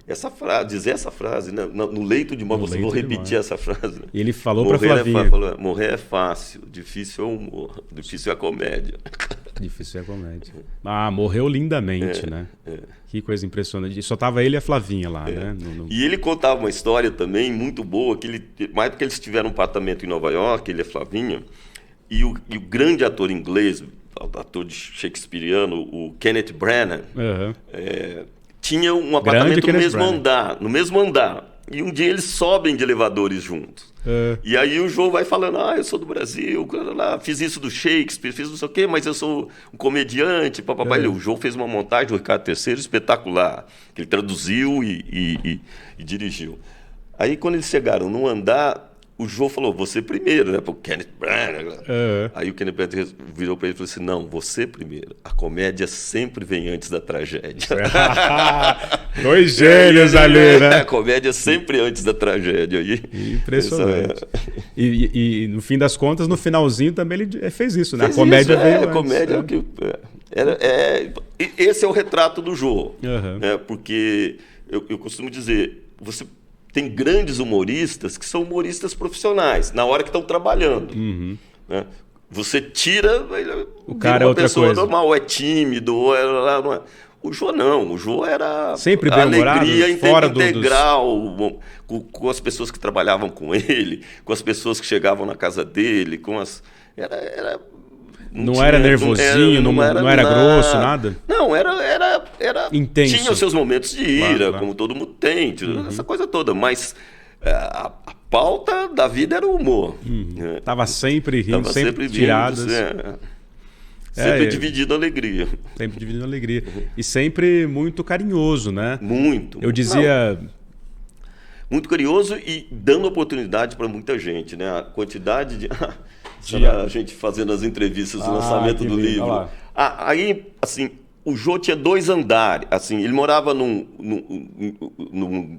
essa frase, dizer essa frase, né? No leito de morte, vou repetir essa frase. Né?
E ele falou para Flavinha.
Morrer é fácil, difícil é o humor, difícil é a comédia.
Difícil é a comédia. Morreu lindamente, né? Que coisa impressionante. Só tava ele e a Flavinha lá, né?
E ele contava uma história também muito boa, mais porque eles tiveram um apartamento em Nova York, ele e a Flavinha, e o grande ator inglês, ator de shakespeariano, o Kenneth Branagh, tinha um apartamento no mesmo andar. E um dia eles sobem de elevadores juntos. E aí o Jô vai falando, eu sou do Brasil, fiz isso do Shakespeare, fiz não sei o quê, mas eu sou um comediante, papapá. O Jô fez uma montagem do Ricardo III espetacular, que ele traduziu e dirigiu. Aí quando eles chegaram no andar, o Jô falou, você primeiro, né? Pro Kenneth Branagh. Aí o Kenneth Branagh virou para ele e falou assim, não, você primeiro. A comédia sempre vem antes da tragédia.
Dois gênios ali, né?
A comédia sempre antes da tragédia.
Impressionante. E no fim das contas, no finalzinho também ele fez isso, né? A comédia veio antes.
A comédia é o que... esse é o retrato do Jô. Né? Porque eu costumo dizer, você... Tem grandes humoristas que são humoristas profissionais, na hora que estão trabalhando. Né? Você tira...
O cara é outra coisa.
Uma pessoa normal, é tímido, não é. O Jô não. O Jô era
sempre
a alegria
fora
integral, com as pessoas que trabalhavam com ele, com as pessoas que chegavam na casa dele, com as...
Não era nervosinho, não era grosso, nada?
Não, era
intenso.
Tinha os seus momentos de ira, claro. Como todo mundo tem, essa coisa toda. Mas a pauta da vida era o humor.
Tava sempre rindo, sempre tiradas.
Sempre dividindo a alegria.
Sempre dividindo a alegria. E sempre muito carinhoso, né?
Muito.
Eu dizia...
Muito carinhoso e dando oportunidade para muita gente, né? A quantidade de... a gente fazendo as entrevistas do lançamento do livro. Aí, assim, o Jô tinha 2 andares. Assim, ele morava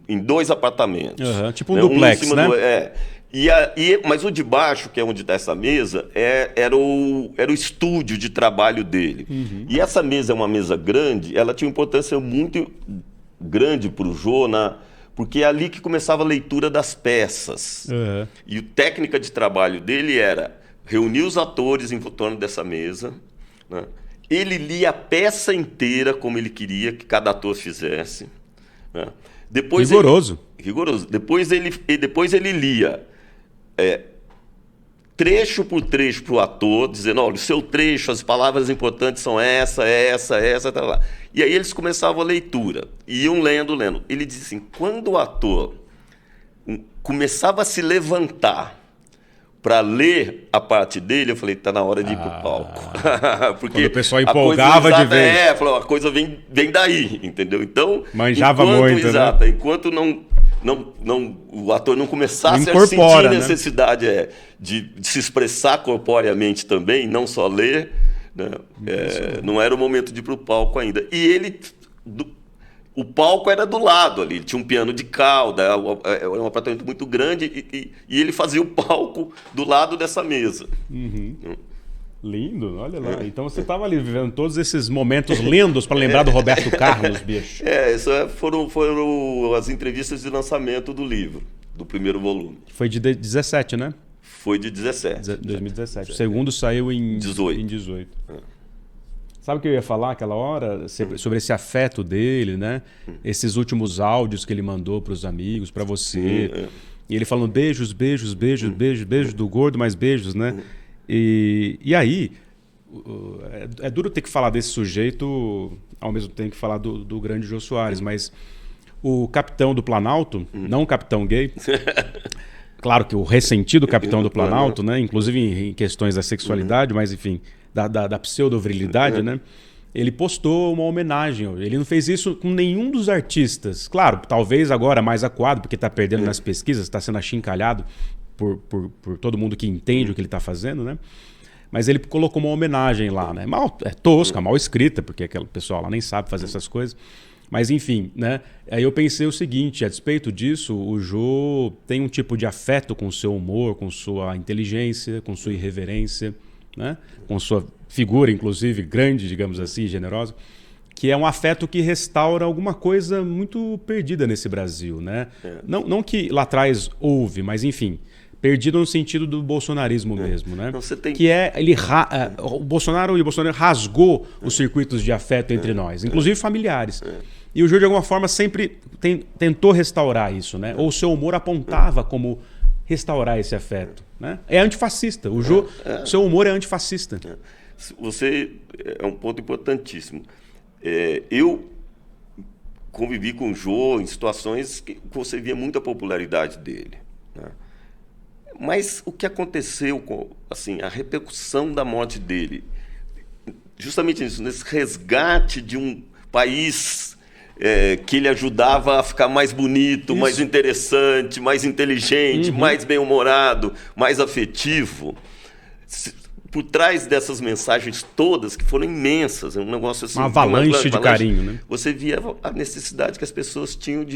em 2 apartamentos.
Tipo um duplex, né?
Mas o de baixo, que é onde está essa mesa, era o estúdio de trabalho dele. E essa mesa é uma mesa grande, ela tinha uma importância muito grande para o Jô, porque é ali que começava a leitura das peças. E a técnica de trabalho dele era... reunir os atores em torno dessa mesa, né? Ele lia a peça inteira como ele queria que cada ator fizesse, né?
Rigoroso.
Rigoroso. Depois ele lia trecho por trecho para o ator, dizendo, olha, o seu trecho, as palavras importantes são essa, tá lá. E aí eles começavam a leitura, iam lendo. Ele disse assim, quando o ator começava a se levantar para ler a parte dele, eu falei, tá na hora de ir pro palco. Porque
quando o pessoal empolgava de ver.
Falou, a coisa vem daí, entendeu? Então,
manjava muito, né?
Enquanto o ator não começasse a sentir a necessidade de se expressar corporeamente também, não só ler, né? Não era o momento de ir pro palco ainda. E o palco era do lado ali, tinha um piano de cauda, era um apartamento muito grande e ele fazia o palco do lado dessa mesa.
Lindo, olha lá. Então você estava ali vivendo todos esses momentos lindos para lembrar do Roberto Carlos, bicho.
Isso foram as entrevistas de lançamento do livro, do primeiro volume.
Foi de 17, né?
Foi de 17.
2017. O segundo saiu em 18. Sabe o que eu ia falar aquela hora? Sobre esse afeto dele, né? Esses últimos áudios que ele mandou para os amigos, para você. E ele falando beijos, beijos, beijos, beijos, beijos do gordo, mais beijos, né? E aí, é duro ter que falar desse sujeito ao mesmo tempo que falar do grande Jô Soares, mas o capitão do Planalto, não o capitão gay, claro que o ressentido capitão do Planalto, né? Inclusive em questões da sexualidade, mas enfim, da pseudo-virilidade, né? Ele postou uma homenagem. Ele não fez isso com nenhum dos artistas. Claro, talvez agora mais acuado, porque está perdendo nas pesquisas, está sendo achincalhado por todo mundo que entende o que ele está fazendo, né? Mas ele colocou uma homenagem lá, né? É tosca, mal escrita, porque aquele pessoal lá nem sabe fazer essas coisas. Mas enfim, né? Aí eu pensei o seguinte, a despeito disso, o Jô tem um tipo de afeto com o seu humor, com sua inteligência, com sua irreverência, né? Com sua figura, inclusive, grande, digamos assim, generosa, que é um afeto que restaura alguma coisa muito perdida nesse Brasil, né? Não que lá atrás houve, mas enfim, perdido no sentido do bolsonarismo mesmo, né?
Então, você tem...
Que é o Bolsonaro rasgou os circuitos de afeto entre nós, inclusive familiares. E o Jô, de alguma forma, sempre tentou restaurar isso, né? Ou o seu humor apontava como restaurar esse afeto, né? É antifascista. O Jô, seu humor é antifascista.
Você é um ponto importantíssimo. Eu convivi com o Jô em situações que você via muita popularidade dele, né? Mas o que aconteceu com a repercussão da morte dele, justamente nisso, nesse resgate de um país que ele ajudava a ficar mais bonito, mais interessante, mais inteligente, mais bem-humorado, mais afetivo. Por trás dessas mensagens todas, que foram imensas, um negócio assim...
Uma avalanche de carinho, né?
Você via a necessidade que as pessoas tinham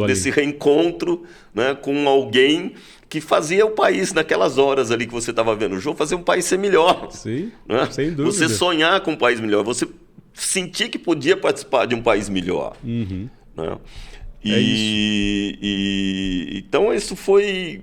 desse
reencontro, né, com alguém que fazia o país, naquelas horas ali que você estava vendo o Jô, fazer um país ser melhor.
Sim,
né?
Sem dúvida.
Você sonhar com um país melhor, você sentir que podia participar de um país melhor. Né? Então isso foi...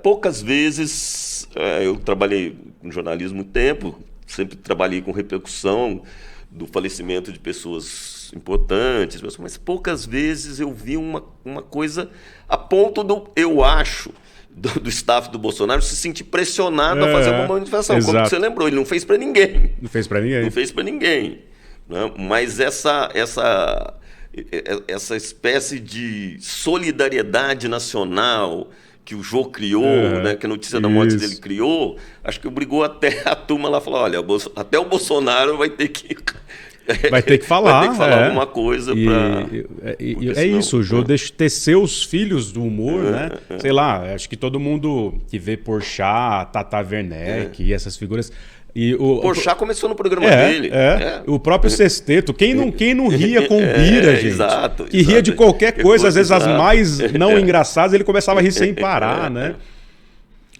poucas vezes eu trabalhei no jornalismo muito tempo, sempre trabalhei com repercussão do falecimento de pessoas importantes, mas poucas vezes eu vi uma coisa a ponto eu acho, do staff do Bolsonaro se sentir pressionado a fazer uma manifestação.
Exato.
Como você lembrou, ele não fez para ninguém.
Não fez para ninguém.
Não fez para ninguém. Né? Mas essa espécie de solidariedade nacional que o Jô criou, né, que a notícia da morte dele criou, acho que obrigou até a turma lá a falar, olha, até o Bolsonaro vai ter que
falar.
Vai ter que falar alguma coisa para...
senão, isso, o Jô teceu os filhos do humor, né? Sei lá, acho que todo mundo que vê Porchat, Tata Werneck e essas figuras...
O Porchat começou no programa dele.
O próprio Sexteto. Quem não ria com Bira, gente?
Exato.
Que ria de qualquer coisa, às vezes as mais não engraçadas, ele começava a rir sem parar, né?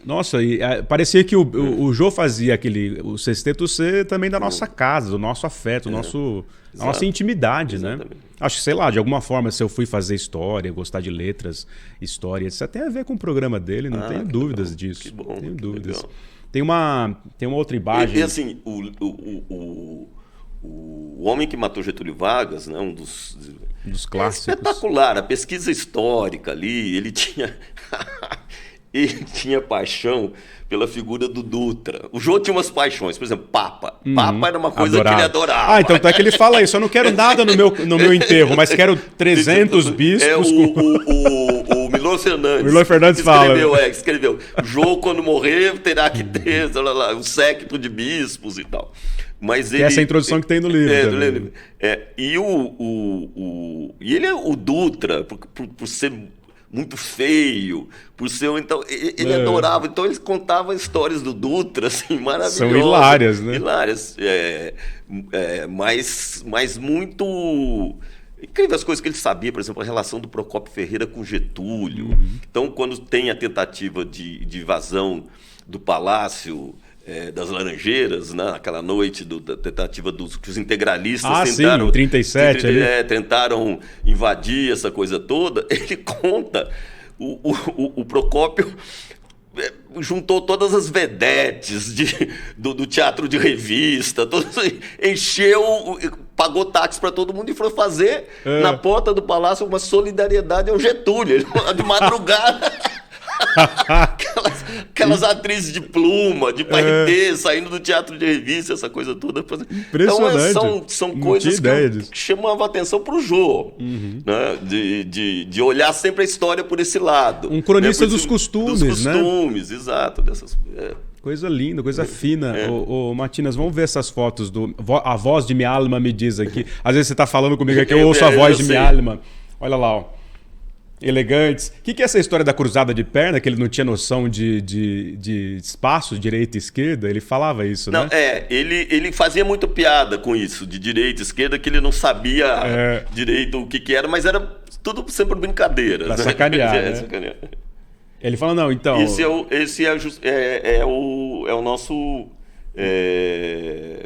Nossa, e parecia que o Jô fazia o Sexteto ser também da nossa casa, do nosso afeto, a nossa intimidade, né? Acho que, sei lá, de alguma forma, se eu fui fazer história, gostar de letras, história, isso tem a ver com o programa dele, não tenho dúvidas disso.
Que bom,
tenho dúvidas.
Legal.
Tem uma outra imagem...
E assim, o Homem que Matou Getúlio Vargas, né, um dos clássicos. Espetacular, a pesquisa histórica ali, ele tinha paixão pela figura do Dutra. O Jô tinha umas paixões, por exemplo, Papa. Papa era uma coisa que ele adorava.
Então é que ele fala isso, eu não quero nada no meu enterro, mas quero 300 bispos.
O Milor Fernandes escreveu. O Jô, quando morrer, terá que ter um séquito de bispos e tal. Mas ele,
essa é a introdução que tem no livro.
E ele é o Dutra, por ser muito feio, por ser... Então, ele adorava. Então, ele contava histórias do Dutra, assim, maravilhosas.
São hilárias, né?
Hilárias. Mas muito... Incrível as coisas que ele sabia, por exemplo, a relação do Procópio Ferreira com Getúlio. Então, quando tem a tentativa de invasão do Palácio das Laranjeiras, né? Aquela noite da tentativa que os integralistas
tentaram... Sim, 37 ali.
Tentaram invadir essa coisa toda. Ele conta, o Procópio juntou todas as vedetes do teatro de revista, encheu, pagou táxi para todo mundo e foi fazer na porta do palácio uma solidariedade ao Getúlio. Ele, de madrugada, aquelas atrizes de pluma, de paetê, saindo do teatro de revista, essa coisa toda.
Impressionante.
Então, são coisas que chamavam a atenção para o Jô, né? de olhar sempre a história por esse lado.
Um cronista dos costumes, né?
Dos costumes, exato.
Coisa linda, coisa fina. Ô, Matinas, vamos ver essas fotos A voz de minha alma me diz aqui. Às vezes você está falando comigo aqui, eu ouço a voz de minha alma. Olha lá, ó. Elegantes. O que é essa história da cruzada de perna, que ele não tinha noção de espaço, direita e esquerda? Ele falava isso,
não,
né?
Ele fazia muito piada com isso, de direita e esquerda, que ele não sabia direito o que era, mas era tudo sempre brincadeira.
Pra sacanear, né?
Sacanear.
Ele fala, não, então...
Esse é o nosso...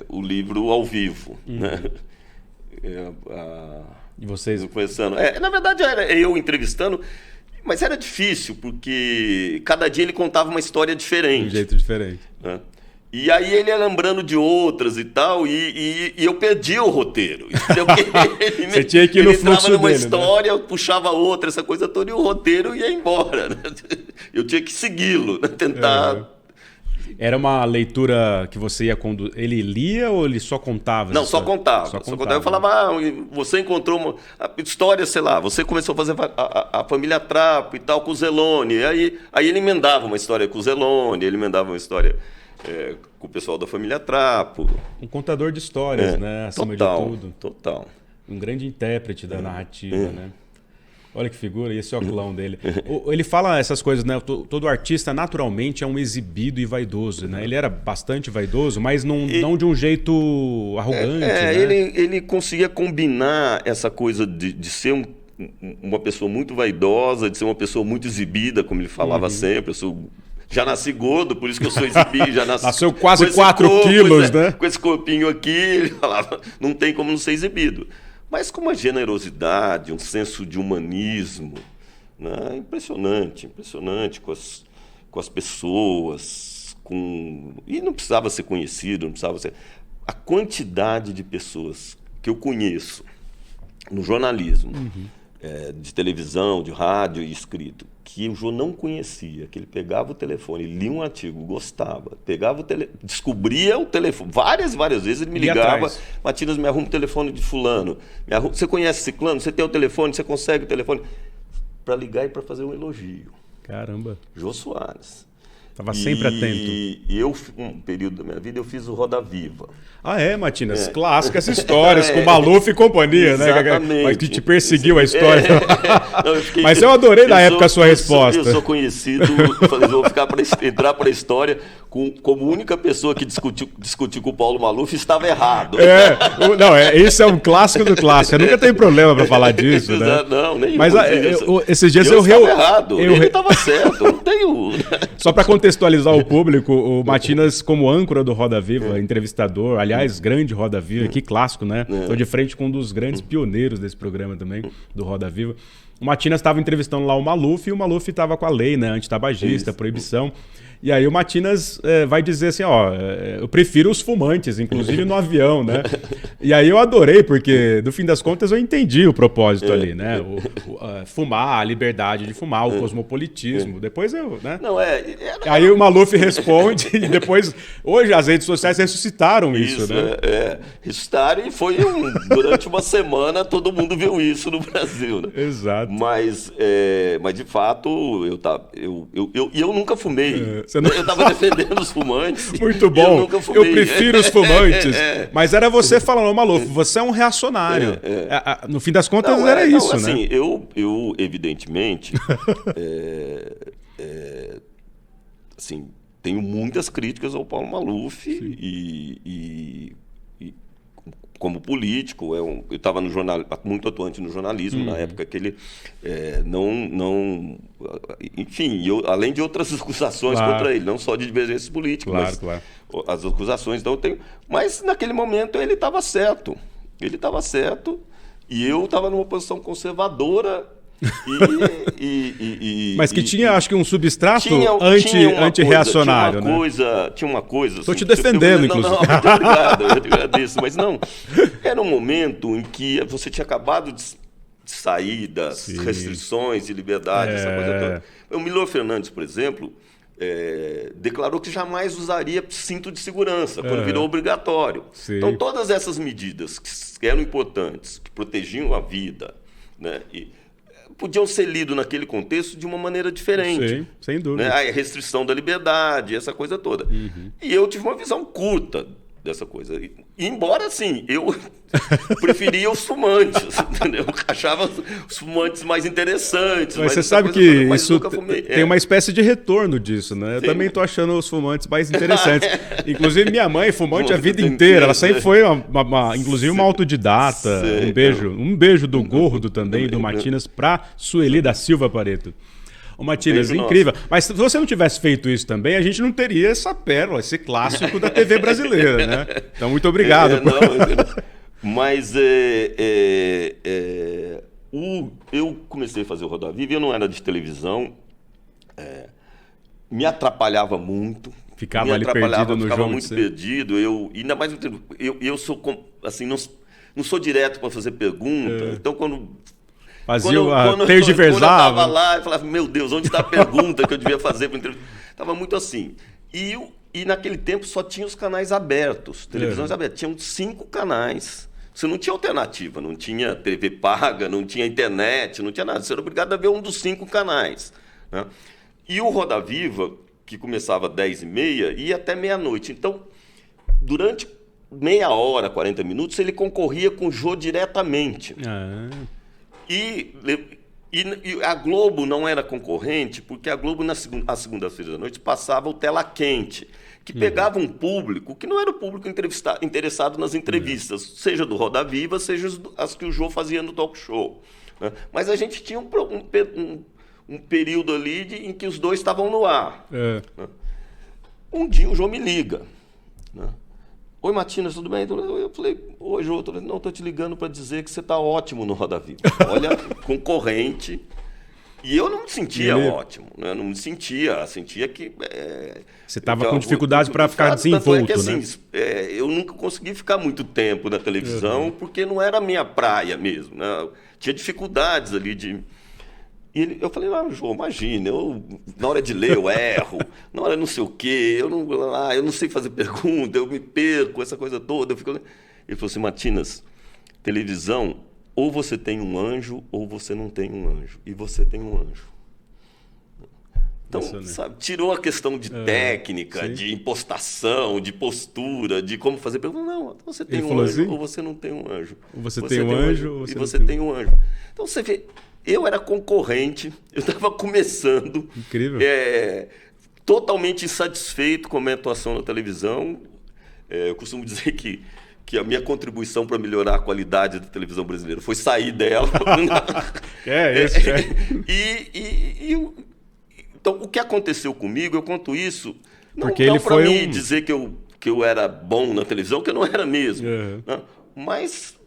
o livro ao vivo, né?
E vocês...
Conversando. Na verdade, era eu entrevistando, mas era difícil, porque cada dia ele contava uma história diferente.
De um jeito diferente.
Né? E aí ele ia lembrando de outras e tal, e eu perdi o roteiro.
Você tinha que ir no fluxo dele. Ele entrava
numa história, eu puxava outra, essa coisa toda, e o roteiro ia embora. Né? Eu tinha que segui-lo, né? Tentar...
Era uma leitura que você ia conduzir. Ele lia ou ele só contava?
Não, só contava. Só contava. Eu falava, você encontrou uma história, sei lá, você começou a fazer a família Trapo e tal com o Zelone. Aí ele emendava uma história com o Zelone, ele emendava uma história com o pessoal da família Trapo.
Um contador de histórias, né? Acima de tudo.
Total.
Um grande intérprete da narrativa, né? Olha que figura, e esse é o clã dele. Ele fala essas coisas, né? Todo artista naturalmente é um exibido e vaidoso, né? Ele era bastante vaidoso, mas não de um jeito arrogante. Né?
Ele conseguia combinar essa coisa de ser uma pessoa muito vaidosa, de ser uma pessoa muito exibida, como ele falava sempre. Já nasci gordo, por isso que eu sou exibido.
Nasceu quase 4 quilos, né?
Com esse corpinho aqui, ele falava, não tem como não ser exibido. Mas com uma generosidade, um senso de humanismo, né? Impressionante com as pessoas. E não precisava ser conhecido, não precisava ser... A quantidade de pessoas que eu conheço no jornalismo, de televisão, de rádio e escrito, que o Jô não conhecia, que ele pegava o telefone, lia um artigo, gostava, descobria o telefone, várias vezes ele me ligava, Matinas, me arruma o telefone de fulano, você conhece Ciclano, você tem o telefone, você consegue o telefone, para ligar e para fazer um elogio.
Caramba.
Jô Soares.
Estava sempre atento.
E eu, um período da minha vida, eu fiz o Roda Viva.
Ah, Matinas? Clássicas histórias com Maluf e companhia,
exatamente.
Né? Mas que te perseguiu a história. Não, mas eu adorei na época a sua resposta.
Eu sou conhecido, vou entrar para a história como única pessoa que discutiu com o Paulo Maluf estava errado.
Isso é um clássico do clássico. Nunca tem problema para falar disso, né?
Não, nenhum.
Mas esses dias
eu estava errado, ele estava certo, eu não tenho...
Só para contextualizar o público, o Matinas, como âncora do Roda Viva, entrevistador, aliás, grande Roda Viva, que clássico, né? Estou de frente com um dos grandes pioneiros desse programa também, do Roda Viva. O Matinas estava entrevistando lá o Maluf, e o Maluf estava com a lei, né? Antitabagista, proibição. E aí o Matinas vai dizer assim, eu prefiro os fumantes, inclusive no avião, né? E aí eu adorei, porque no fim das contas eu entendi o propósito ali, né? Fumar, a liberdade de fumar, o cosmopolitismo. Depois eu, né? Aí o Maluf responde e depois, hoje as redes sociais ressuscitaram isso, né?
Ressuscitaram e foi durante uma semana todo mundo viu isso no Brasil, né?
Exato.
Mas de fato, eu nunca fumei.
Não...
Eu estava defendendo os fumantes.
Muito bom. Eu prefiro os fumantes. Mas era você falando, Maluf, você é um reacionário. No fim das contas, era isso,
assim,
né?
Eu evidentemente, assim, tenho muitas críticas ao Paulo Maluf e como político, eu estava no jornal, muito atuante no jornalismo, na época que ele não... Enfim, além de outras acusações contra ele, não só de divergências políticas, mas as acusações. Então, mas naquele momento ele estava certo. Ele estava certo e eu estava numa posição conservadora.
Mas que tinha, acho que um substrato anti-reacionário, né?
Tinha uma coisa...
Estou te defendendo, inclusive.
Não, muito obrigado, eu te agradeço. Mas não, era um momento em que você tinha acabado de sair das restrições de liberdade, essa coisa toda. O Milor Fernandes, por exemplo, declarou que jamais usaria cinto de segurança, quando virou obrigatório. Sim. Então, todas essas medidas que eram importantes, que protegiam a vida, né, podiam ser lidos naquele contexto de uma maneira diferente.
Sim, sem dúvida.
Né? A restrição da liberdade, essa coisa toda. E eu tive uma visão curta dessa coisa. E, embora, assim, eu preferia os fumantes, entendeu? Eu achava os fumantes mais interessantes.
Mas você sabe que isso tem uma espécie de retorno disso, né? Eu também estou achando os fumantes mais interessantes. Inclusive, minha mãe fumante a vida inteira. Ela sempre foi, inclusive, uma autodidata. Um beijo do Gordo também, do Matinas, para Sueli da Silva Pareto. Ô, Matinas, incrível. Mas se você não tivesse feito isso também, a gente não teria essa pérola, esse clássico da TV brasileira, né? Então, muito obrigado.
Mas eu comecei a fazer o Roda Viva, eu não era de televisão, me atrapalhava muito.
Ficava ali perdido no jogo.
Ficava muito perdido. Ainda mais, eu sou assim, não sou direto para fazer pergunta. Então, quando
tergiversava.
Quando eu estava lá, eu falava, meu Deus, onde está a pergunta que eu devia fazer para a entrevista? Estava muito assim. E naquele tempo só tinha os canais abertos, televisões abertas. Tinham 5 canais. Você não tinha alternativa, não tinha TV paga, não tinha internet, não tinha nada. Você era obrigado a ver um dos 5 canais. Né? E o Roda Viva, que começava às 10h30, ia até meia-noite. Então, durante meia hora, 40 minutos, ele concorria com o Jô diretamente. E a Globo não era concorrente, porque a Globo, às segundas-feiras da noite, passava o Tela Quente, que pegava um público que não era o público interessado nas entrevistas, seja do Roda Viva, seja as que o Jô fazia no talk show. Né? Mas a gente tinha um período ali em que os dois estavam no ar. Né? Um dia o Jô me liga. Né? Oi, Matinas, tudo bem? Eu falei, oi, Jô. Não, estou te ligando para dizer que você está ótimo no Roda Viva. Olha, concorrente. E eu não me sentia ótimo. Né? Eu não me sentia que...
você estava com dificuldades para ficar desenvolto,
que,
né?
Assim, eu nunca consegui ficar muito tempo na televisão, porque não era a minha praia mesmo. Né? Tinha dificuldades ali de... Eu falei, João, imagina, na hora de ler eu erro, na hora não sei o quê, eu não sei fazer pergunta, eu me perco, essa coisa toda. Ele falou assim, Matinas, televisão, ou você tem um anjo, ou você não tem um anjo. E você tem um anjo. Então, sabe, tirou a questão de técnica, de impostação, de postura, de como fazer pergunta. Não, você tem um anjo, ou você não tem um anjo.
Ou você tem um anjo, ou
você tem um anjo. Então, você vê... Eu era concorrente, eu estava começando.
Incrível.
Totalmente insatisfeito com a minha atuação na televisão. Eu costumo dizer que a minha contribuição para melhorar a qualidade da televisão brasileira foi sair dela. Então, o que aconteceu comigo, eu conto isso, não para mim dizer que eu era bom na televisão, que eu não era mesmo. Né? Mas...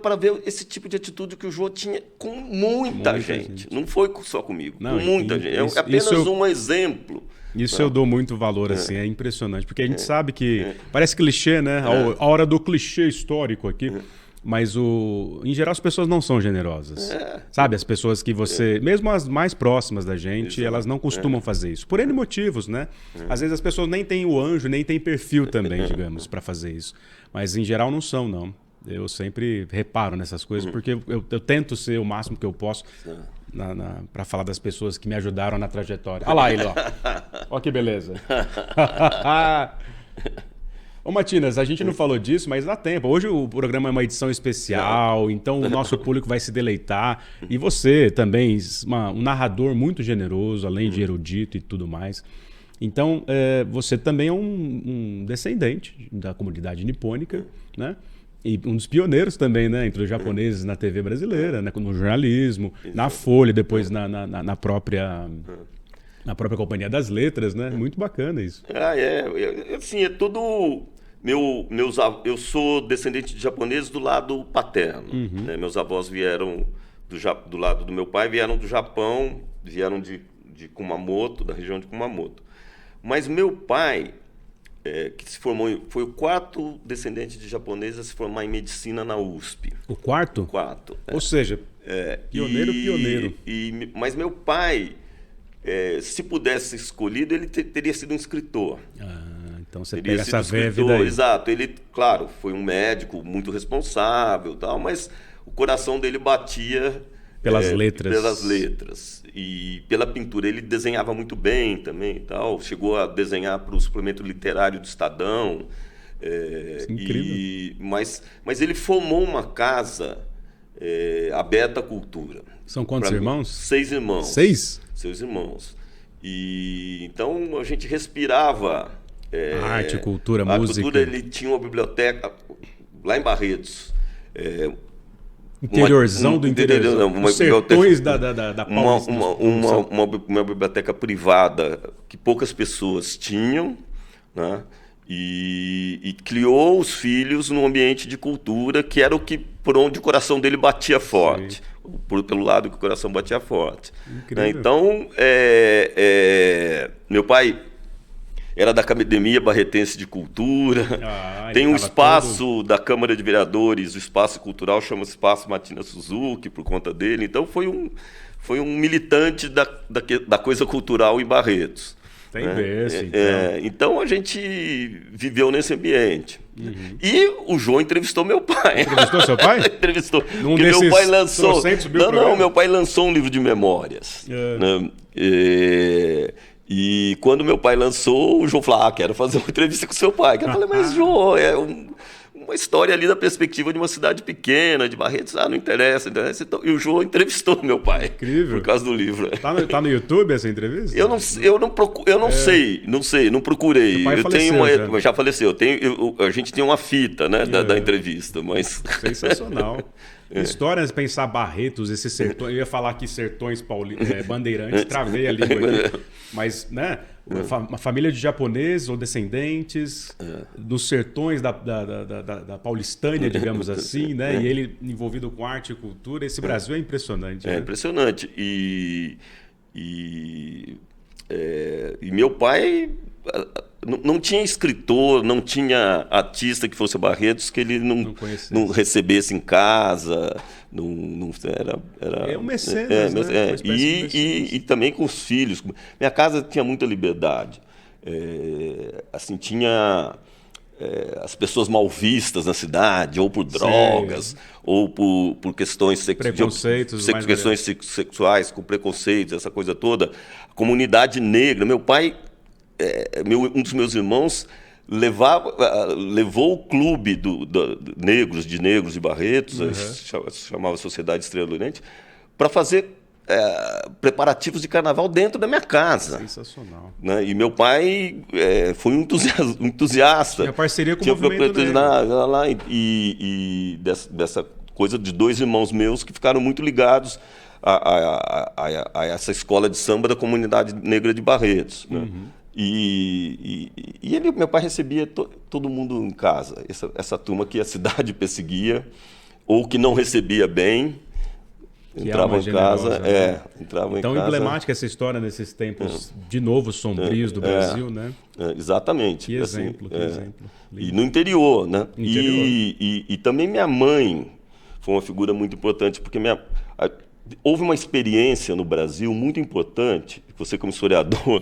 para ver esse tipo de atitude que o Jô tinha com muita gente. Não foi só comigo, com muita gente. É apenas um exemplo.
Isso eu dou muito valor, assim, é impressionante. Porque a gente sabe que... Parece clichê, né? A hora do clichê histórico aqui. Mas, em geral, as pessoas não são generosas. Sabe? As pessoas que você... Mesmo as mais próximas da gente, elas não costumam fazer isso. Por N motivos, né? Às vezes as pessoas nem têm o anjo, nem têm perfil também, digamos, para fazer isso. Mas, em geral, não são, não. Eu sempre reparo nessas coisas, porque eu tento ser o máximo que eu posso para falar das pessoas que me ajudaram na trajetória. Olha lá ele, ó. Olha que beleza. Ô, Matinas, a gente não falou disso, mas dá tempo. Hoje o programa é uma edição especial, então o nosso público vai se deleitar. E você também, um narrador muito generoso, além de erudito e tudo mais. Então, você também é um descendente da comunidade nipônica, né? E um dos pioneiros também, né? Entre os japoneses na TV brasileira, né? No jornalismo, na Folha, depois na própria Companhia das Letras, né? Muito bacana isso.
Assim, é tudo... Eu sou descendente de japoneses do lado paterno. Né? Meus avós vieram do lado do meu pai, vieram do Japão, vieram de Kumamoto, da região de Kumamoto. Mas meu pai, que se formou, foi o quarto descendente de japoneses a se formar em medicina na USP.
O quarto?
O quarto.
Ou seja, pioneiro.
Mas meu pai, se pudesse ser escolhido, ele teria sido um escritor.
Então você pega essa veia vida aí.
Exato. Ele, claro, foi um médico muito responsável, tal, mas o coração dele batia
pelas letras.
Pelas letras. E pela pintura. Ele desenhava muito bem também e tal. Chegou a desenhar para o suplemento literário do Estadão.
Incrível.
Mas ele formou uma casa, a Beta Cultura.
São quantos irmãos?
6 irmãos.
6?
6 irmãos. E então a gente respirava...
arte, cultura,
a
música.
Cultura, ele tinha uma biblioteca lá em Barretos.
Interiorzão do interiorzão. Os sertões da Paulista.
Uma biblioteca privada que poucas pessoas tinham, né? E criou os filhos num ambiente de cultura que era por onde o coração dele batia forte. Pelo lado que o coração batia forte. Né? Então, meu pai era da Academia Barretense de Cultura. Tem um espaço da Câmara de Vereadores, o espaço cultural chama Espaço Matina Suzuki, por conta dele. Então foi um militante da coisa cultural em Barretos.
Tem berço,
então a gente viveu nesse ambiente. E o João entrevistou meu pai.
Entrevistou seu pai?
Entrevistou. Porque meu pai lançou. Meu pai lançou um livro de memórias. Né? E quando meu pai lançou, o João falou: quero fazer uma entrevista com seu pai. Eu falei: mas João, uma história ali da perspectiva de uma cidade pequena, de Barretos, não interessa. Então, e o João entrevistou meu pai.
Incrível.
Por causa do livro.
Tá no YouTube essa entrevista?
Eu não sei, não procurei.
Meu pai faleceu,
já faleceu. A gente tem uma fita, né, da entrevista, mas...
Sensacional. Histórias, pensar Barretos, esses sertões. Eu ia falar aqui sertões bandeirantes, travei a língua aqui. Mas, né? Uma família de japoneses ou descendentes nos sertões da Paulistânia, digamos assim, né? E ele envolvido com arte e cultura. Esse Brasil é impressionante.
É impressionante. E meu pai não tinha escritor, não tinha artista que fosse Barretos que ele não recebesse em casa.
É um mecenas, né?
E também com os filhos. Minha casa tinha muita liberdade. Assim, tinha as pessoas mal vistas na cidade, ou por drogas, ou por questões questões sexuais, com preconceitos, essa coisa toda. A comunidade negra. Meu pai, um dos meus irmãos, levou o clube de negros de Barretos, chamava Sociedade Estrela do Oriente, para fazer preparativos de carnaval dentro da minha casa.
Sensacional.
Né? E meu pai foi um entusiasta.
Tinha parceria com o movimento negro.
E dessa coisa de 2 irmãos meus que ficaram muito ligados a essa escola de samba da comunidade negra de Barretos. Né? E meu pai recebia todo mundo em casa, essa turma que a cidade perseguia ou que não recebia bem, entrava em casa.
Então, emblemática essa história nesses tempos de novo sombrios do Brasil, né?
Exatamente.
Que exemplo, que exemplo.
E no interior, né? E também minha mãe foi uma figura muito importante, porque houve uma experiência no Brasil muito importante, você como historiador,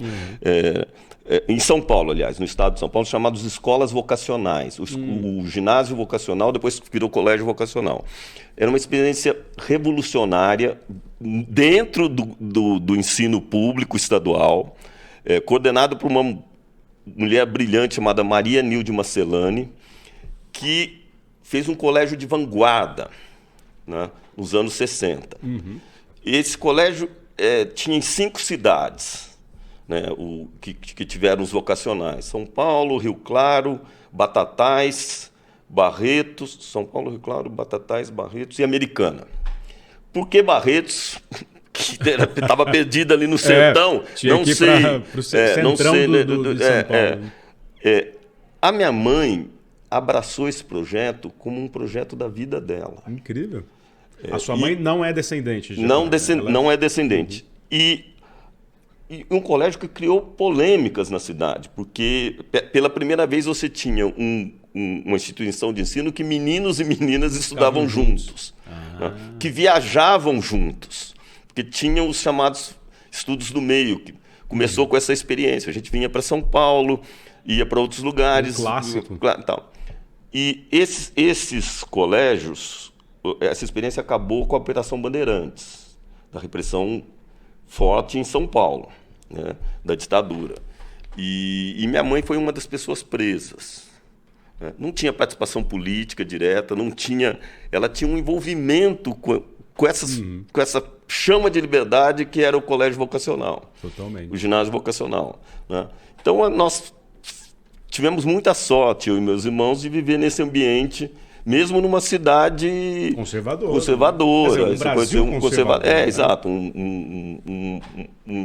em São Paulo, aliás, no estado de São Paulo, chamados escolas vocacionais. O ginásio vocacional, depois virou colégio vocacional. Era uma experiência revolucionária dentro do ensino público estadual, coordenado por uma mulher brilhante chamada Maria Nilde Marcelani, que fez um colégio de vanguarda, né, nos anos 60. Esse colégio tinha em 5 cidades, né, que tiveram os vocacionais: São Paulo, Rio Claro, Batatais, Barretos, São Paulo, Rio Claro, Batatais, Barretos e Americana. Por que Barretos? Que estava perdida ali no sertão.
Tinha que ir para o centrão de São Paulo.
A minha mãe abraçou esse projeto como um projeto da vida dela.
Incrível. A sua mãe não é descendente?
Não é descendente. E um colégio que criou polêmicas na cidade, porque pela primeira vez você tinha uma instituição de ensino que meninos e meninas estudavam juntos, né? Que viajavam juntos, porque tinham os chamados estudos do meio, que começou com essa experiência. A gente vinha para São Paulo, ia para outros lugares.
Clássico.
Tal. E esses colégios, essa experiência acabou com a Operação Bandeirantes, da repressão forte em São Paulo, né, da ditadura. E minha mãe foi uma das pessoas presas. Né? Não tinha participação política direta, ela tinha um envolvimento com essa chama de liberdade que era o colégio vocacional.
Totalmente.
O ginásio vocacional. Né? Então, nós tivemos muita sorte, eu e meus irmãos, de viver nesse ambiente, mesmo numa cidade conservadora.
Um Brasil conservador.
Exato. Um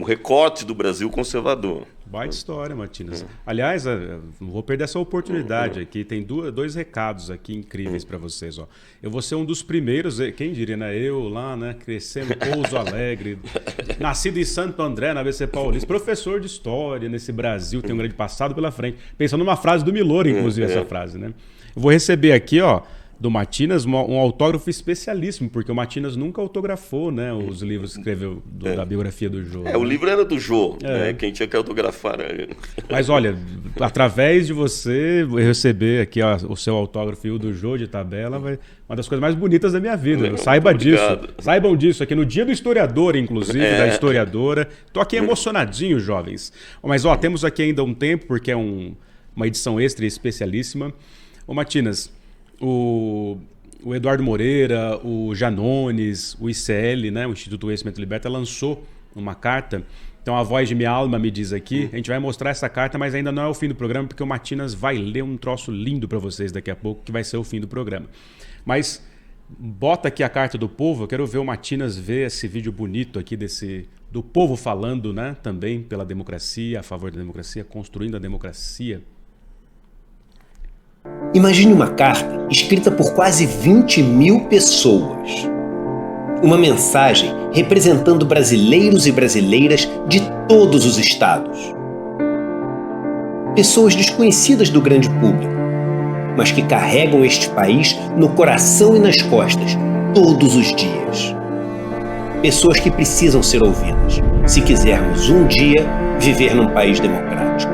recorte do Brasil conservador.
Baita história, Matinas. Aliás, não vou perder essa oportunidade aqui. Tem dois recados aqui incríveis para vocês. Ó. Eu vou ser um dos primeiros, quem diria, né? Eu lá, né? Crescendo em Pouso Alegre, nascido em Santo André, na ABC Paulista, professor de história nesse Brasil, tem um grande passado pela frente. Pensando numa frase do Milor, inclusive, essa frase, né? Eu vou receber aqui, ó, do Matinas, um autógrafo especialíssimo, porque o Matinas nunca autografou, né, os livros que escreveu da biografia do Jô.
O livro era do Jô, né? Quem tinha que autografar era...
Mas olha, através de você receber aqui o seu autógrafo e o do Jô de tabela, vai uma das coisas mais bonitas da minha vida. Saiba disso. Saibam disso aqui no Dia do Historiador, inclusive, da historiadora. Tô aqui emocionadinho, jovens. Mas ó, temos aqui ainda um tempo, porque é uma edição extra e especialíssima. Ô Matinas, o Eduardo Moreira, o Janones, o ICL, né, o Instituto Conhecimento Liberta, lançou uma carta. Então a voz de minha alma me diz aqui, a gente vai mostrar essa carta, mas ainda não é o fim do programa, porque o Matinas vai ler um troço lindo para vocês daqui a pouco, que vai ser o fim do programa. Mas bota aqui a carta do povo, eu quero ver o Matinas ver esse vídeo bonito aqui do povo falando, né, também pela democracia, a favor da democracia, construindo a democracia.
Imagine uma carta escrita por quase 20 mil pessoas. Uma mensagem representando brasileiros e brasileiras de todos os estados. Pessoas desconhecidas do grande público, mas que carregam este país no coração e nas costas todos os dias. Pessoas que precisam ser ouvidas, se quisermos um dia viver num país democrático.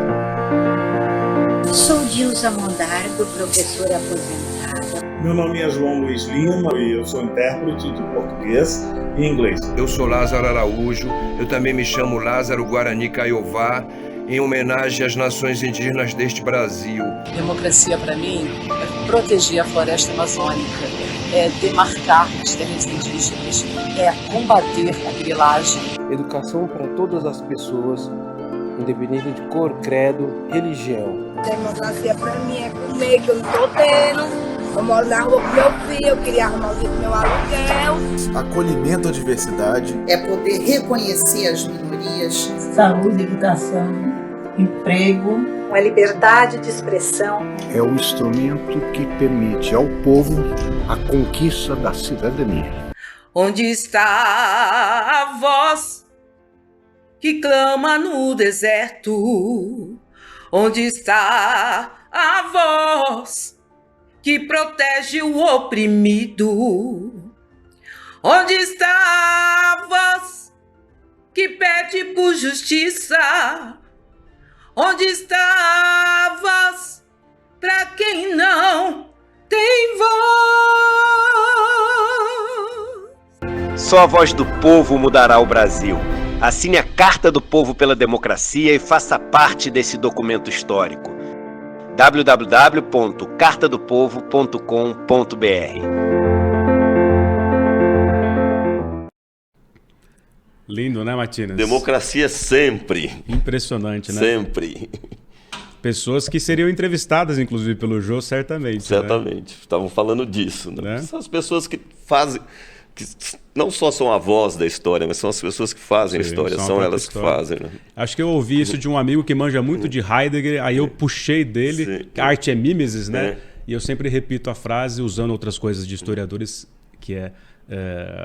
Sou Dilsa Mondardo, professora aposentada.
Meu nome é João Luiz Lima e eu sou intérprete de português e inglês.
Eu sou Lázaro Araújo, eu também me chamo Lázaro Guarani Caiová, em homenagem às nações indígenas deste Brasil.
Democracia, para mim, é proteger a floresta amazônica, é demarcar as terras indígenas, é combater a grilagem.
Educação para todas as pessoas, independente de cor, credo, religião.
Democracia pra mim é comer, que eu não tô tendo. Eu moro na rua com meu filho, eu queria arrumar o meu aluguel.
Acolhimento à diversidade.
É poder reconhecer as minorias.
Saúde, educação, emprego.
A liberdade de expressão.
É o instrumento que permite ao povo a conquista da cidadania.
Onde está a voz que clama no deserto? Onde está a voz que protege o oprimido? Onde está a voz que pede por justiça? Onde está a voz para quem não tem voz?
Só a voz do povo mudará o Brasil. Assine a Carta do Povo pela Democracia e faça parte desse documento histórico. www.cartadopovo.com.br.
Lindo, né, Matinas?
Democracia sempre.
Impressionante, né?
Sempre.
Pessoas que seriam entrevistadas, inclusive, pelo Jô, certamente.
Certamente.
Né?
Estavam falando disso. Né? São as pessoas que fazem... que não só são a voz da história, mas são as pessoas que fazem a história. São elas que fazem. Né?
Acho que eu ouvi isso de um amigo que manja muito de Heidegger, aí eu puxei dele, que a arte é mimesis, né? E eu sempre repito a frase, usando outras coisas de historiadores, que é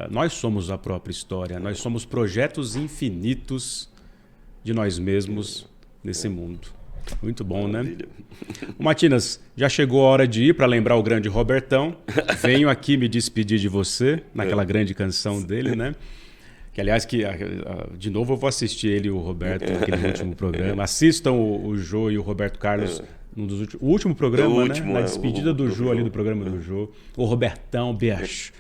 nós somos a própria história, nós somos projetos infinitos de nós mesmos nesse mundo. Muito bom, maravilha, né? Matinas, já chegou a hora de ir para lembrar o grande Robertão. Venho aqui me despedir de você, naquela grande canção dele, né? Que, aliás, de novo eu vou assistir ele e o Roberto naquele último programa. Assistam o Jô e o Roberto Carlos o último programa, né? Na despedida do Jô ali do programa do Jô. O Robertão, beijo.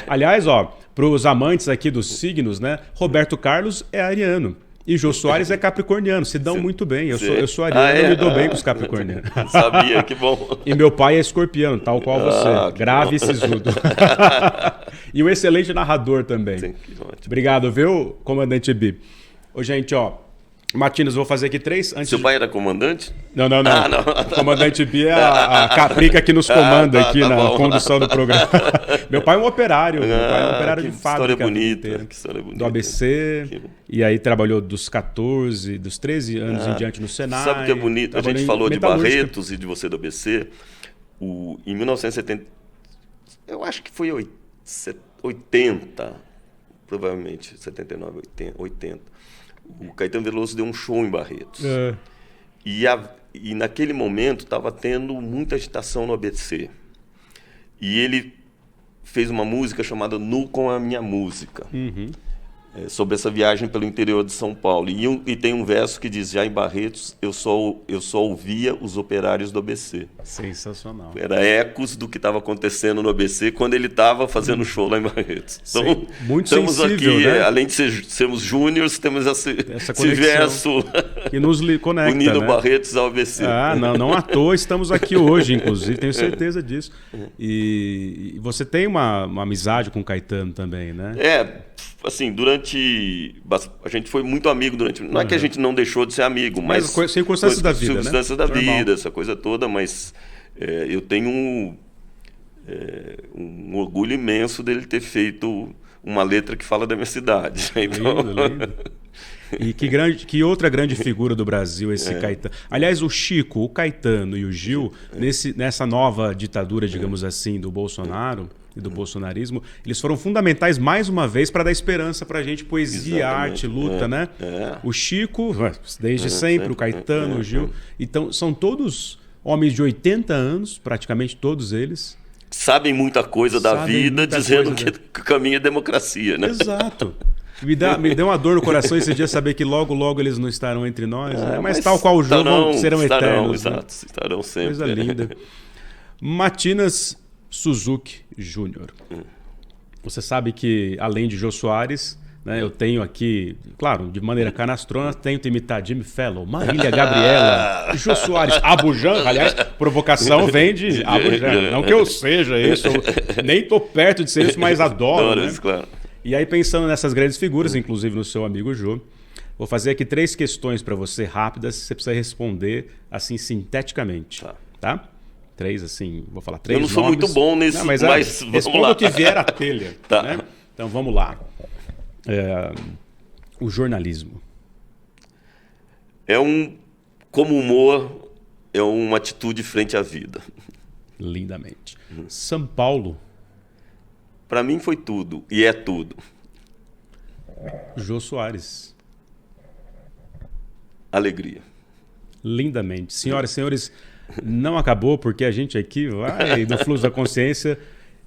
Aliás, para os amantes aqui dos signos, né? Roberto Carlos é ariano. E Jô Soares é capricorniano, se dão muito bem. Eu sou ariano, eu me dou bem com os capricornianos.
Sabia, que bom.
E meu pai é escorpiano, tal qual você. Grave e sisudo. E um excelente narrador também. Sim, obrigado, viu, comandante Bi? Ô, gente, Matinas, vou fazer aqui 3.
Seu pai era comandante?
Não. O comandante Bi é a caprica que nos comanda aqui na condução do programa. Meu pai é um operário. Meu pai é um operário de fábrica.
Que história bonita.
Do ABC. E aí trabalhou dos 14, dos 13 anos em diante no Senai.
Sabe o que é bonito? A gente falou de Barretos e de você do ABC. Em 1970, eu acho que foi 80, provavelmente, 79, 80. O Caetano Veloso deu um show em Barretos. E naquele momento estava tendo muita agitação no ABC. E ele fez uma música chamada Nu com a Minha Música. Sobre essa viagem pelo interior de São Paulo. E tem um verso que diz: já em Barretos eu só ouvia os operários do ABC.
Sensacional.
Era ecos do que estava acontecendo no ABC quando ele estava fazendo show lá em Barretos. Então,
muito
estamos
sensível,
aqui,
né?
Além de sermos júniores, temos esse verso
que nos conecta,
unindo
né?
Barretos ao ABC.
Não à toa estamos aqui hoje, inclusive, tenho certeza disso. E você tem uma amizade com o Caetano também, né?
Assim, a gente foi muito amigo durante... Não é que a gente não deixou de ser amigo, mas
circunstâncias da vida,
circunstâncias da vida, essa coisa toda, mas eu tenho um orgulho imenso dele ter feito uma letra que fala da minha cidade. Então...
Lindo. E que outra grande figura do Brasil esse Caetano. Aliás, o Chico, o Caetano e o Gil, nessa nova ditadura, digamos assim, do Bolsonaro e do bolsonarismo, eles foram fundamentais mais uma vez para dar esperança para a gente, poesia, arte, luta, né? O Chico, desde sempre, o Caetano, o Gil. Então, são todos homens de 80 anos, praticamente todos eles.
Sabem muita coisa da vida, dizendo que o caminho é democracia, né?
Exato. Me deu uma dor no coração esse dia saber que logo, logo eles não estarão entre nós, né? Mas tal qual o jogo serão eternos.
Exato, né? Estarão sempre.
Coisa linda. Matinas Suzuki Júnior. Você sabe que, além de Jô Soares, né, eu tenho aqui, claro, de maneira canastrona, tento imitar Jimmy Fallon, Marília Gabriela, Jô Soares, Abu Janra. Aliás, provocação vem de Abu Janra. Não que eu seja isso, nem estou perto de ser isso, mas adoro, né?
Claro.
E aí, pensando nessas grandes figuras, inclusive no seu amigo Jô, vou fazer aqui 3 questões para você, rápidas, você precisa responder assim, sinteticamente. Tá? 3, assim, vou falar 3 nomes.
Eu não sou muito bom nisso, mas
responda o que vier à telha.
Tá.
Né? Então, vamos lá. O jornalismo.
Como humor, é uma atitude frente à vida.
Lindamente. São Paulo.
Para mim foi tudo, e é tudo.
Jô Soares.
Alegria.
Lindamente. Senhoras e senhores, não acabou, porque a gente aqui vai no fluxo da consciência.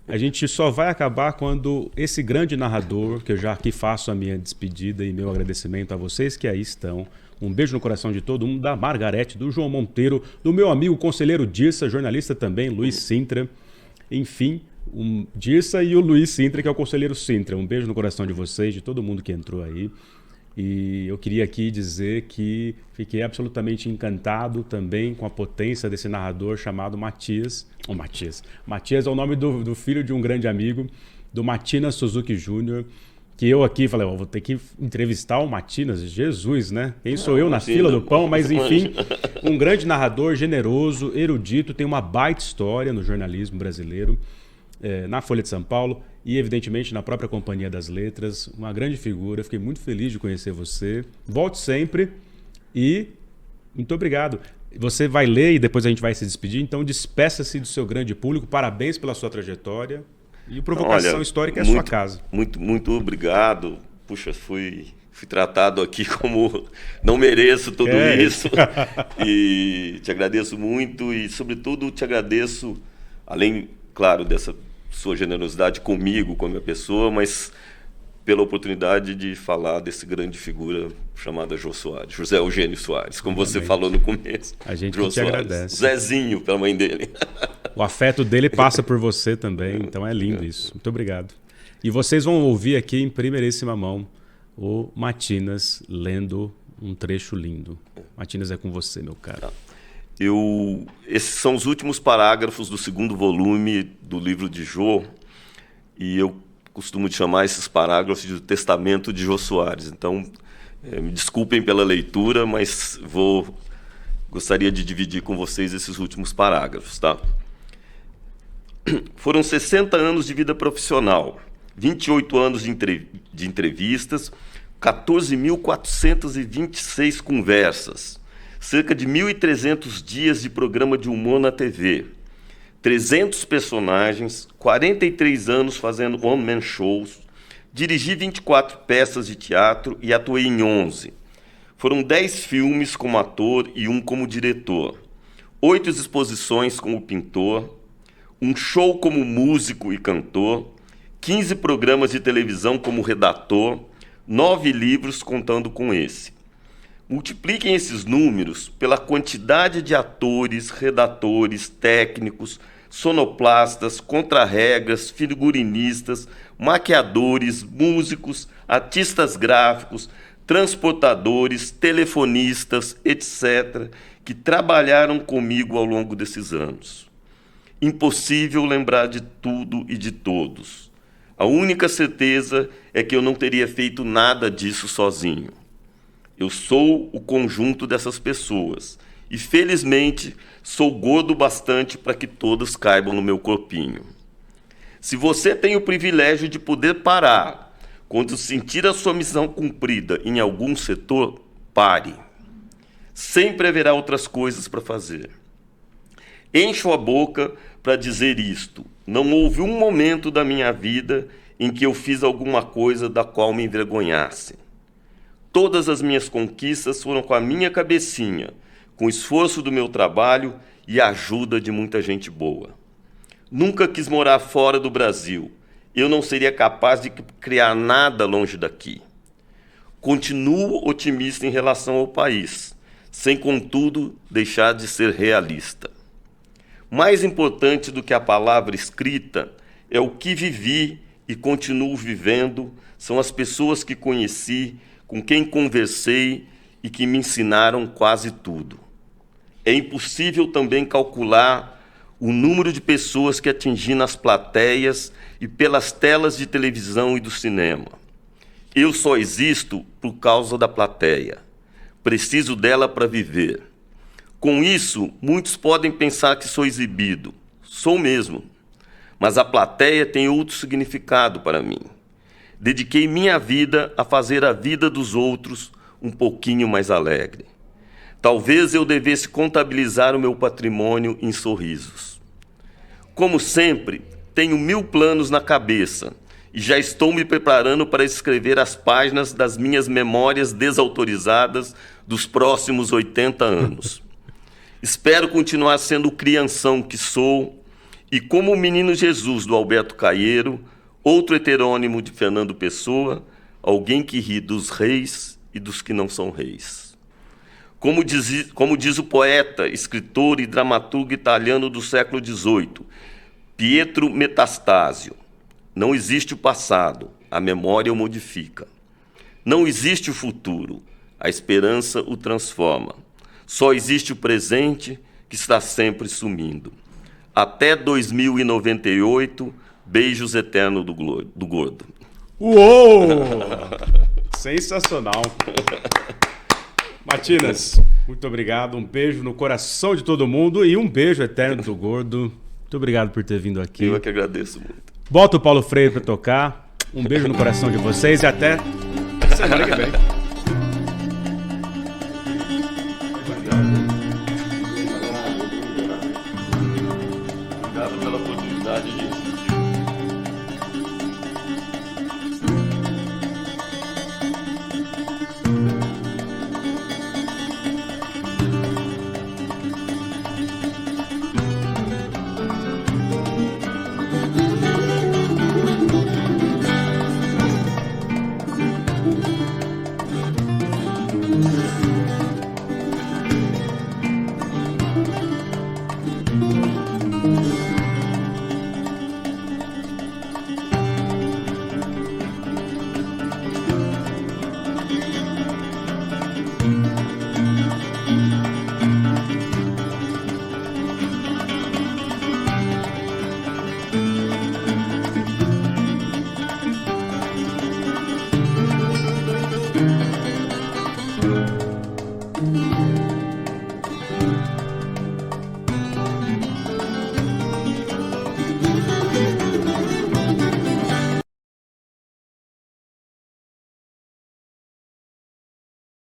A gente só vai acabar quando esse grande narrador, que eu já aqui faço a minha despedida e meu agradecimento a vocês que aí estão. Um beijo no coração de todo mundo, da Margarete, do João Monteiro, do meu amigo conselheiro Dirsa, jornalista também, Luiz Sintra. Enfim, Dirsa e o Luiz Sintra, que é o conselheiro Sintra. Um beijo no coração de vocês, de todo mundo que entrou aí. E eu queria aqui dizer que fiquei absolutamente encantado também com a potência desse narrador chamado Matias. Matias é o nome do filho de um grande amigo, do Matinas Suzuki Júnior, que eu aqui falei, vou ter que entrevistar o Matinas. Jesus, né? Quem sou eu na fila do pão? Mas enfim, Um grande narrador, generoso, erudito, tem uma baita história no jornalismo brasileiro, na Folha de São Paulo e, evidentemente, na própria Companhia das Letras. Uma grande figura, fiquei muito feliz de conhecer você. Volte sempre e muito obrigado. Você vai ler e depois a gente vai se despedir, então despeça-se do seu grande público. Parabéns pela sua trajetória. E o Provocação Histórica é a sua casa.
Muito obrigado. Puxa, fui tratado aqui como não mereço tudo isso. E te agradeço muito e, sobretudo, te agradeço, além, claro, dessa sua generosidade comigo, com a minha pessoa, mas pela oportunidade de falar desse grande figura chamada Jô Soares, José Eugênio Soares, como você falou no começo.
A gente
Jô
te
Soares.
agradece.
Zezinho, pela mãe dele.
O afeto dele passa por você também, então é lindo isso. Muito obrigado. E vocês vão ouvir aqui em primeiríssima mão o Matinas lendo um trecho lindo. Matinas, é com você, meu caro.
Esses são os últimos parágrafos do 2º volume do livro de Jô, e eu costumo chamar esses parágrafos de Testamento de Jô Soares. Então, me desculpem pela leitura, mas gostaria de dividir com vocês esses últimos parágrafos, tá? Foram 60 anos de vida profissional, 28 anos de entrevistas, 14.426 conversas, cerca de 1.300 dias de programa de humor na TV, 300 personagens, 43 anos fazendo one-man shows, dirigi 24 peças de teatro e atuei em 11. Foram 10 filmes como ator e 1 como diretor, 8 exposições como pintor, 1 show como músico e cantor, 15 programas de televisão como redator, 9 livros contando com esse. Multipliquem esses números pela quantidade de atores, redatores, técnicos, sonoplastas, contrarregas, figurinistas, maquiadores, músicos, artistas gráficos, transportadores, telefonistas, etc., que trabalharam comigo ao longo desses anos. Impossível lembrar de tudo e de todos. A única certeza é que eu não teria feito nada disso sozinho. Eu sou o conjunto dessas pessoas e, felizmente, sou gordo bastante para que todas caibam no meu corpinho. Se você tem o privilégio de poder parar quando sentir a sua missão cumprida em algum setor, pare. Sempre haverá outras coisas para fazer. Encho a boca para dizer isto. Não houve um momento da minha vida em que eu fiz alguma coisa da qual me envergonhasse. Todas as minhas conquistas foram com a minha cabecinha, com o esforço do meu trabalho e a ajuda de muita gente boa. Nunca quis morar fora do Brasil. Eu não seria capaz de criar nada longe daqui. Continuo otimista em relação ao país, sem, contudo, deixar de ser realista. Mais importante do que a palavra escrita é o que vivi e continuo vivendo, são as pessoas que conheci, com quem conversei e que me ensinaram quase tudo. É impossível também calcular o número de pessoas que atingi nas plateias e pelas telas de televisão e do cinema. Eu só existo por causa da plateia. Preciso dela para viver. Com isso, muitos podem pensar que sou exibido. Sou mesmo. Mas a plateia tem outro significado para mim. Dediquei minha vida a fazer a vida dos outros um pouquinho mais alegre. Talvez eu devesse contabilizar o meu patrimônio em sorrisos. Como sempre, tenho 1000 planos na cabeça e já estou me preparando para escrever as páginas das minhas memórias desautorizadas dos próximos 80 anos. Espero continuar sendo o crianção que sou e, como o menino Jesus do Alberto Caeiro, outro heterônimo de Fernando Pessoa, alguém que ri dos reis e dos que não são reis. Como diz o poeta, escritor e dramaturgo italiano do século XVIII, Pietro Metastasio, não existe o passado, a memória o modifica. Não existe o futuro, a esperança o transforma. Só existe o presente, que está sempre sumindo. Até 2098, beijos eternos do gordo.
Uou! Sensacional. Matinas, muito obrigado. Um beijo no coração de todo mundo e um beijo eterno do Gordo. Muito obrigado por ter vindo aqui.
Eu é que agradeço muito.
Bota o Paulo Freire para tocar. Um beijo no coração de vocês e até semana que vem.
Obrigado pela oportunidade de